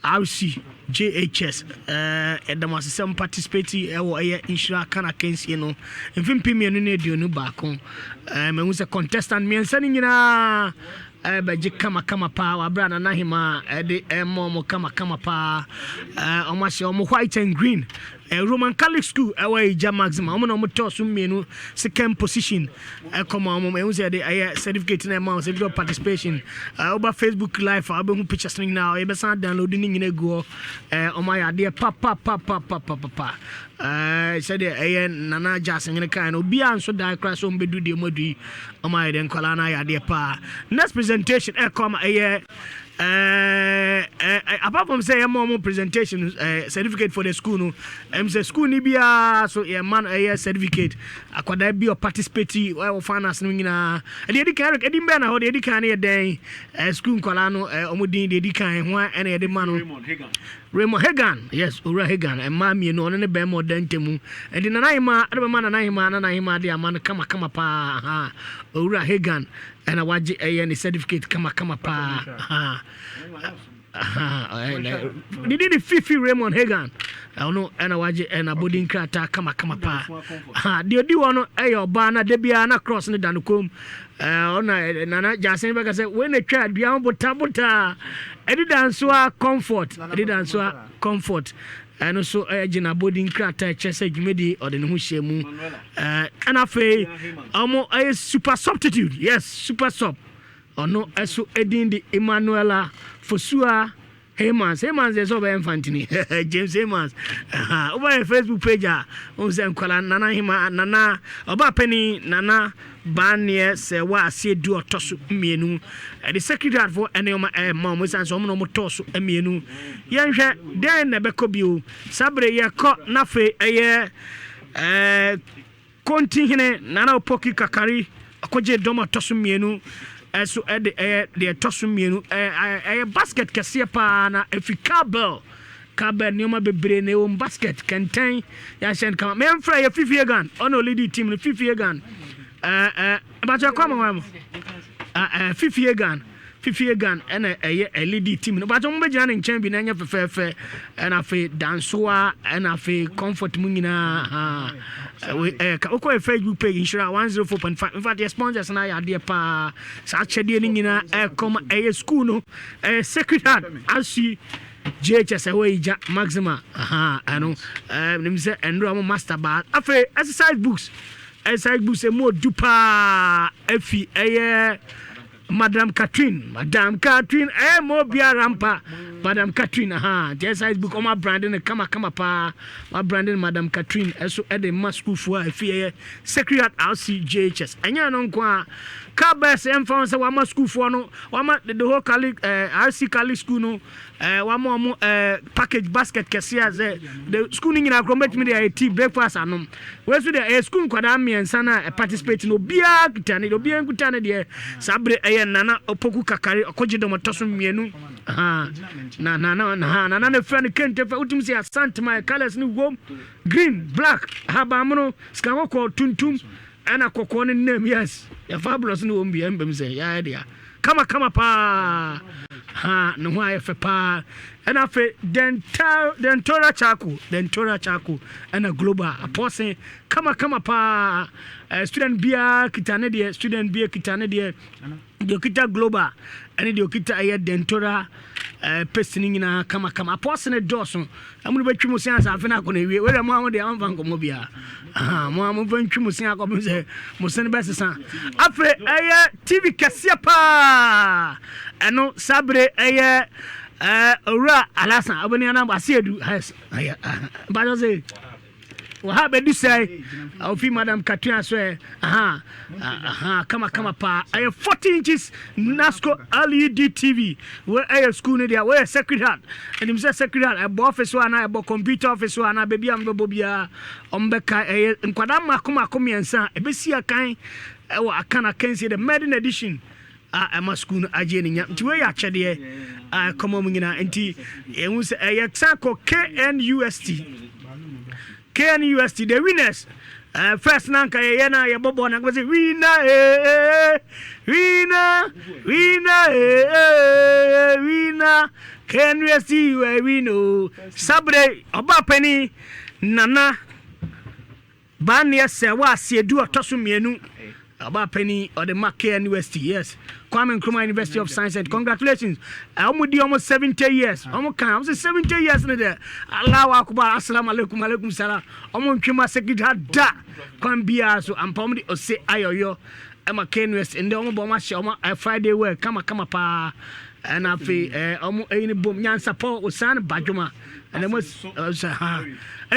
RC JHS and the master participating Nhyira Akan Akansie no mfimpi mienu ne aduonu baako me hu se contestant me nsani nyina baje kama pa wabra na nahima de mo kama pa omahye omo white and green Roman Catholic School away Ija Maxima omo no moto so mienu second position come on me hu se de certificate na amount certificate participation over Facebook live abe hu pictures now e be san download ni nyina go omo ya de pa said nana Jackson in kind obi anso die crash on bedu de modui omo ya de nkola na ya de pa next presentation come apart from say mom presentation certificate for the school no say school ni bia so man certificate akwada bi o participate finance no nyina e dey kan e dimbe na ho dey kan na den school nkola no omodin dey kan ho e na dey man no Raymond Hagan, yes, Ura Hagan, and mammy, no, and a bear more dentemu. And in an Naima, I don't man, and Naima, dear man, kama pa, Ura Hagan, and a waji a certificate, kama pa. Did it 50 Raymond Hagan? I don't know, and a waji and a boarding crata, kama pa. The do one, a banner, Debiana crossing the Danukum. Nana Jackson Baker said, when a child, Biambo Tabuta. I did answer comfort. And also Gina boarding crata chessage medi or the Hushemu. And I say almost a super substitute. Yes, super sub. Or no, as so Edin the Emanuela for sure. Heymans is over Infantini. James Heymans. Over a Facebook page. Nana Hima Nana Oba Penny Nana Bania se wa se do tosu mienu. The secretary for any mom was and some no tosu mienu. Yanhwe den na bekobio. Sabre ye ko nafe kontihine nana opoki kakari akoje doma tosu mienu. So the tossum mienu a basket kese pa na efi Kabel nioma bebre ne on basket kenten ya shen kama me mfra ya fifie gan ono lady team no fifie gan ba cha kwa mo fifie gan ena a lady team no ba cha mo be jana nchen bi na nya fefefe ena fe dansoa ena fe comfort mu nyina okay Facebook page Nhyira 104.5 in fact the sponsors na ya de pa sa chede ni nyina come school no Sacred Heart RC JHS away Ija Maxima ano nim say endro master bar afa exercise books e mo dupa afi Madam Catherine mo bia rampa Madam Catherine the size book on my branding kama pa my branding Madam Catherine eso e de ma school for afie Secretariat RCJHS anya no kwa ka best em found say wa ma school for no wa ma the whole Cali RC Cali school no wa mo package basket kese as the school ni na promote me the tea breakfast anom we so the school kwada miensa na participate no bia kitane do bia nkutane de sabre nana opoku kakari okoje do motoso mienu na friend kente fa utum si asante my colors ni wom green black habamno skako ko tuntum ana kokko ni name yes ya fabulous ni wom bia mbem say ya dia kama pa no wa fe pa ana fe dentora chako ana global apostle kama pa student bia kitane de Diokita global and Diokita aye dentora pesting na kama apostle doso amu be twimo sian sa afena ko na wie we mo de amfa nkomo bia mo ben twimo sian ko be mo sen be sesa afre aye TV kasia pa eno sabre aye ora alasa abani na ba siedu aye ba jo say wa ha be du say ofi Madam Katua so kama pa I have 40 inches Nasco LED TV where I school ni there where Secretariat and him say Secretariat I office one I computer office one I baby am go bia ombeka nkwada makoma miensa e be si akan Akan Akansie the maiden edition ama school aje ni nya nti we ya chede come on nyina nti ehun say exako KNUST the winners first nanka na ya bobo na say winner KNUST we win sabre oba pani nana bania se wa siedu otoso mienu oba pani or the KNUST yes Kwame Nkrumah University of Science and congratulations. Almost 70 years. Almost 70 years in there. Allahu Akbar. Assalamu alaikum salam. Nkrumah Secretariat da. Kwambia so ampomdi ose ayoyo. Ema KNUST and the bomba show Friday work. Kama pa. And I feel any boom nyansa po usan bajuma. And almost and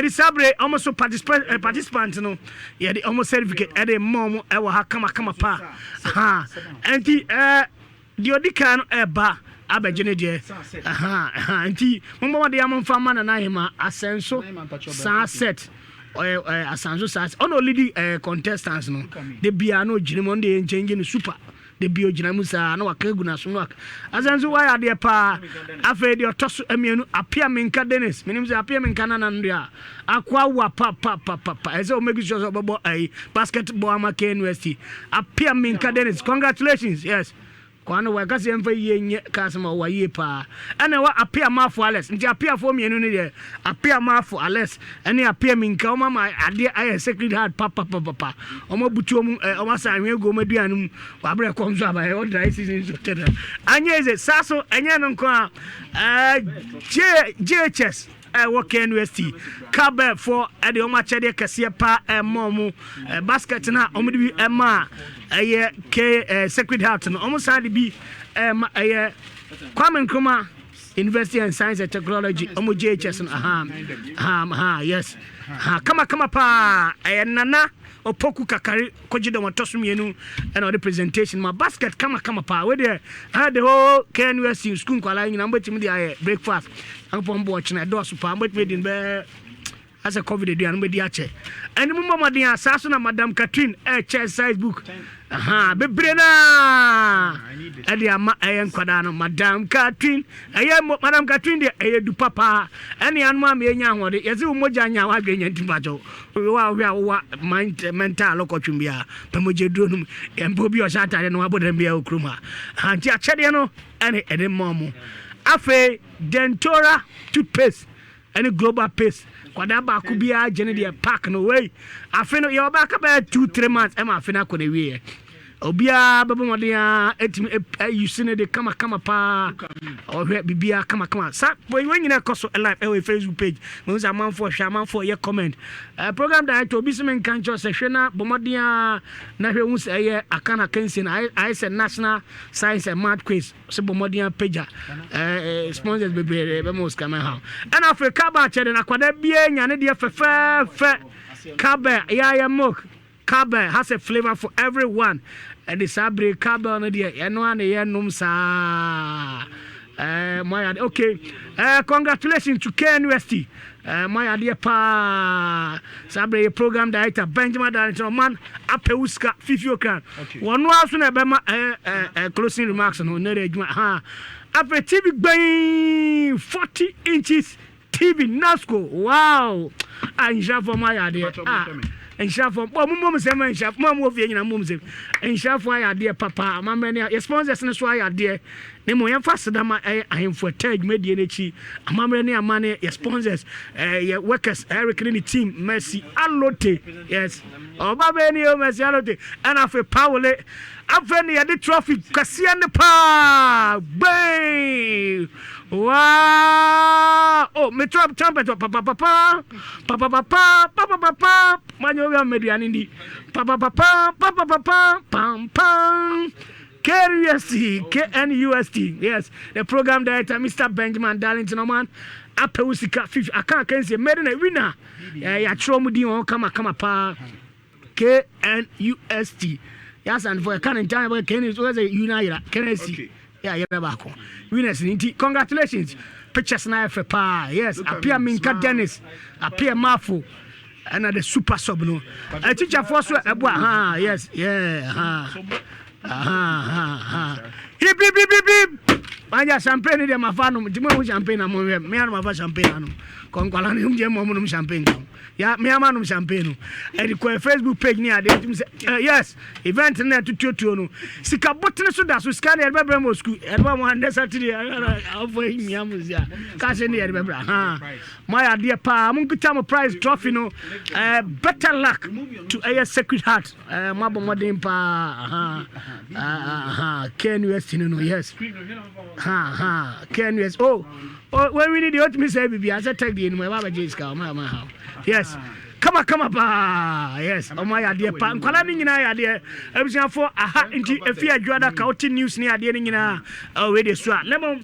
the sabre almost participant no yeah the almost certificate at the mom kama pa and the odika no eba abegene de anti mama de am fama na hima asenso sunset asanso sas ono lead contestants no the bia no ginimo de change super the bio jinamusa na wakagu na so no azanzo why ade pa afa de otoso amienu apia menka Dennis menim say apia menka na ndia akwa wa pa eze o make sure bobo basketball ama KNUST apia menka Dennis congratulations yes kwano wa kasi emfa ye kasema wa ye pa ana wa apia mafu Alex nti apia fo mienu ni de apia mafu Alex ene apia minka o mama ade aye Secretariat pa o ma butu o ma sa anwe go maduanum wa bre konzo aba o dry season so tere anya is saso anya no nko JHS work KNUST kabe for ade o ma chede kase pa momu basket na o mudi ema aye Secretariat no almost had to be aye Kwame Nkrumah University and Science and Technology JHS yes kama pa nana opoku kakari koji do motoso mienu and the presentation my basket kama pa we there had the whole KNUST school kwala nyina mbetimi dey breakfast ampom bo china do so pa mbetimi be as a COVID day and media che and mama dia asaso na Madam Catherine chair size book bebrena ade ama nkwada no Madam Catherine Madam Catherine de du papa ene anuma me nya hode yeze umoja nya wa dwenya ntibajo wa mental lokotwumbia pamoje dronum embo bi o shatare no abodam bia okruma anti achede no ene momo afa dentora toothpaste any global pace kwada ba ku bia gene de pack no way afeno ye ba ka ba 2-3 months e ma afena ko na wie obia bebomodea etimi usine de kama pa ohwe bibia kama sa boy when you koso live Facebook page me say man for shaman for your comment program director obi semen kan cho se hwena bomodea na hwe hu say Akan Akansie na I say national science and math quiz se bomodea page sponsors be mo scam how and Africa ba chere na kwada bia nyane de fe Kabe ya milk Kabe has a flavor for everyone. And the sabre Kabe on the num sa. Okay. Congratulations to Knust. My dear pa sabre program director Benjamin Darlington man apeuska fifiokan. One was na bema closing remarks on ha. After TV bang 40 inches TV Nasco. Wow. And for my idea. And shall for mum say man shall mum of you mum say and shall for idea papa mamma your sponsors and so idea nemo yan fast da ma I am for tag media nechi mamma ne amane your sponsors your workers Eric and the team Mercy Alote yes oba ni o Mercy Alote and afa Paule afa ne the trophy kase ne pa bang wow oh me trumpet papa manyo ya mediani ndi pam Knust yes the program director Mr. Benjamin Darlington man apewusika 50 Akan Akansie made a winner ya tromudi on kama pa Knust yes and for Akan and time Knust was a Nhyira Knust yeah bako winners nti congratulations pictures na for pa yes appear Minka Dennis appear Mafo and the super sub no a teacher for so yes yeah hip Manja champagne de mafano mtimo champagne na me anu mafa champagne anu konkwala ni mje mo no champagne ya me ama no champagne e ko Facebook page ni ade tum yes event na tutuo no sika botene so da so scan e bebra mo school e ba mo hande Saturday afo mi amuzia ka se ni e bebra my idea pa mun kita mo prize trophy no better luck to a Sacred Heart mabo modern pa Knust no yes Knust when we need the ultimate say baby I said take the in my baba jiska my house yes come pa yes my idea pa nkwala ni nyina ya de abusia for aha nti efi adwada ka oti news ni ade ni nyina we dey so lemo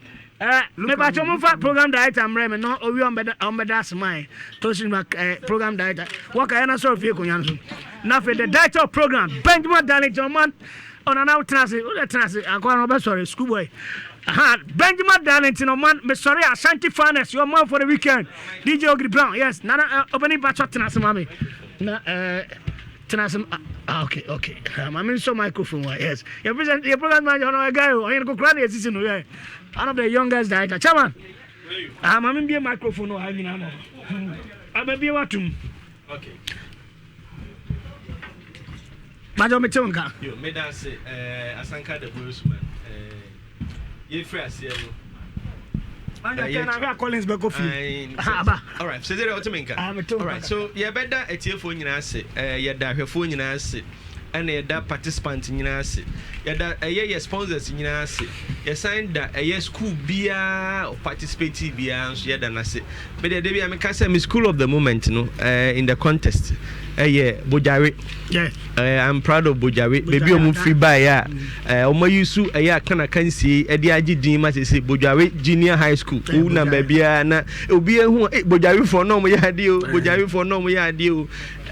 me ba chomo fa program director amre no owi on beda smile to see program director waka yana so fie konya so na fe the director of program Benjamin Darlington man on an out transit akwa no be sorry school boy Benjamin Darlington man me sorry Ashanti Finance your man for the weekend DJ Ogri Brown yes nana opening batch tenase mami na tenase okay mami so microphone yes your program manager no guy o yen go grant yes no yeah one of the youngest director chairman mami be microphone no ha nyina mo ababi watum okay Majo metonka yo me dance asanka the Bruceman ye free asielo I Collins back off. All right, so there all right, so you better a tear for you say you da her phone you say and you da participant you say you da a sponsors you say you sign that a school bia or participate bia so you da na say but the day I can say me school of the moment in the contest Bojari. Yes. I'm proud of Bojari. Baby, I'm free by ya. Omo yusu Akan Akansie. Edi aji dima se Bojari Junior High School. Una baby na. Obi ehu Bojari for no mo ya dio. Bojari for no mo ya dio.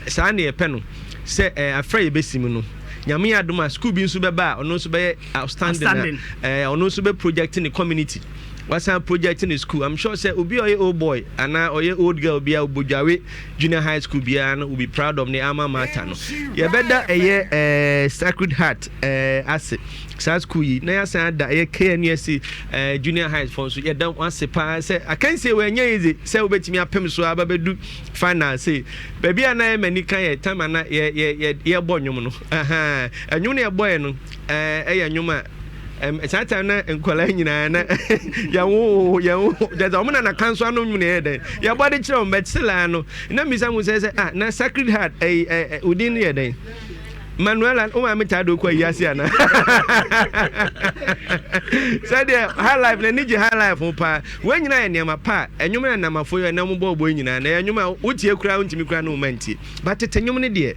Sa na e peno. Se afraid besimu no. Nyame adoma school bi nso beba. Ono nso be outstanding. Ono nso be projecting the community. What's our project in the school? I'm sure say Ubi or old boy and now or old girl be a Bojari Junior High School Bian will be proud of the Alma Mater. You better a Sacred Heart asset. South School, now said that a Knust Junior High School. So you don't want to pass. I can't say when you is it. Say bet me a pem so I do final say. Baby and I many kind time and yeah boy no. And you near boy no. Nyuma. Sata na nkwala nyina na yawo there's a woman na cancer no nyune den ya body chiro mbetsela no na misa mu say na Sacred Heart udin ye den Manuela o ma meta do kwa yasi ana said high life na niji high life pa when nyina enema pa enwuma na namafo yo na mbo obo nyina na enwuma utie kura untimi kura no manti but tenyum ne de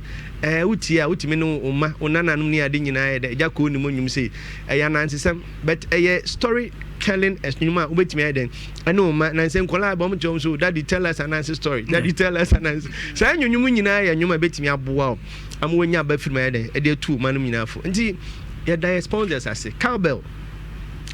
utie utimi no uma onananum ne ade nyina ye de eja ko ni monwum sei eya nansesem but story telling as nyuma ubetimi eden eno ma nansen kola bom jom so daddy tell us an answer story daddy tell us an answer say nyum nyina ye nyuma betimi aboa am wonya ba film eden e de tu manum nyina fo nti ye da sponsors ase cowbell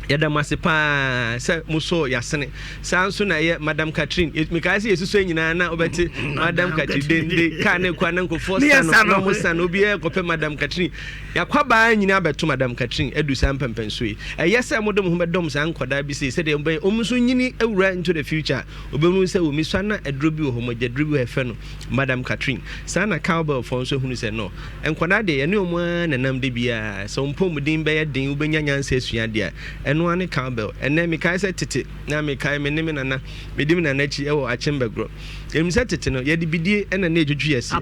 yada masipa se muso yasene sanso na ye madam Catherine me ka se yesuso nyina na obeti madam Catherine de ka ne kwa na nkofo sano no sano obi e kope madam Catherine yakwa ba nyina beto madam Catherine edu san pempenso yi yese modom ho bedom san koda bi se de ombe omso nyini ewura into the future obenu se omi so na edrobi ho mo jedrobi ho efe no madam Catherine sana cowbell for so hunu se no enkoda de ye ne omo nanam de bia so mpom din be ye din ubenya nyansa asua de no ane cowbell ene me kai se tete na me kai me neme nana me dim na nachi e wo achembegro em se tete no ye de bidie ena na ejudwu yesi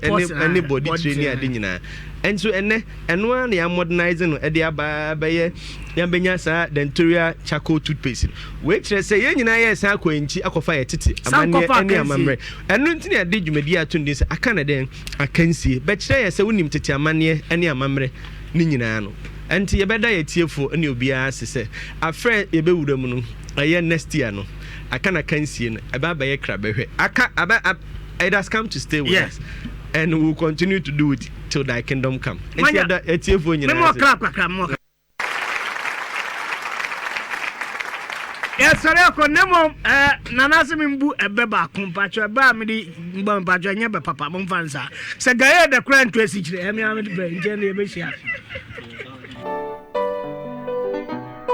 ene body training ade nyina enso ene eno ane ya modernizing no e de aba ba ye ya benya sa denturia charcoal toothpaste we kire se ye nyina ye sa akwanchi akofa ye tete amane ene amamre eno ntini ade dwumadi atunde se aka na den akansie be kire ye se wonim tete amane ene amamre ni nyina no enti yebeda ye tiefo ene obia sese afre yebewura mu no aye next year no Akan Akansie no aba ye krabehwe aka aba it has come to stay with us and we will continue to do it till thy kingdom come enti yeda tiefo nyina mo kra mo yes sorry ko nemo nanase mbu ebeba kompacho eba me di mba mpacho nya be papa mo fansa se gaye de kra ntu esikire emi amedi be nje na ebehia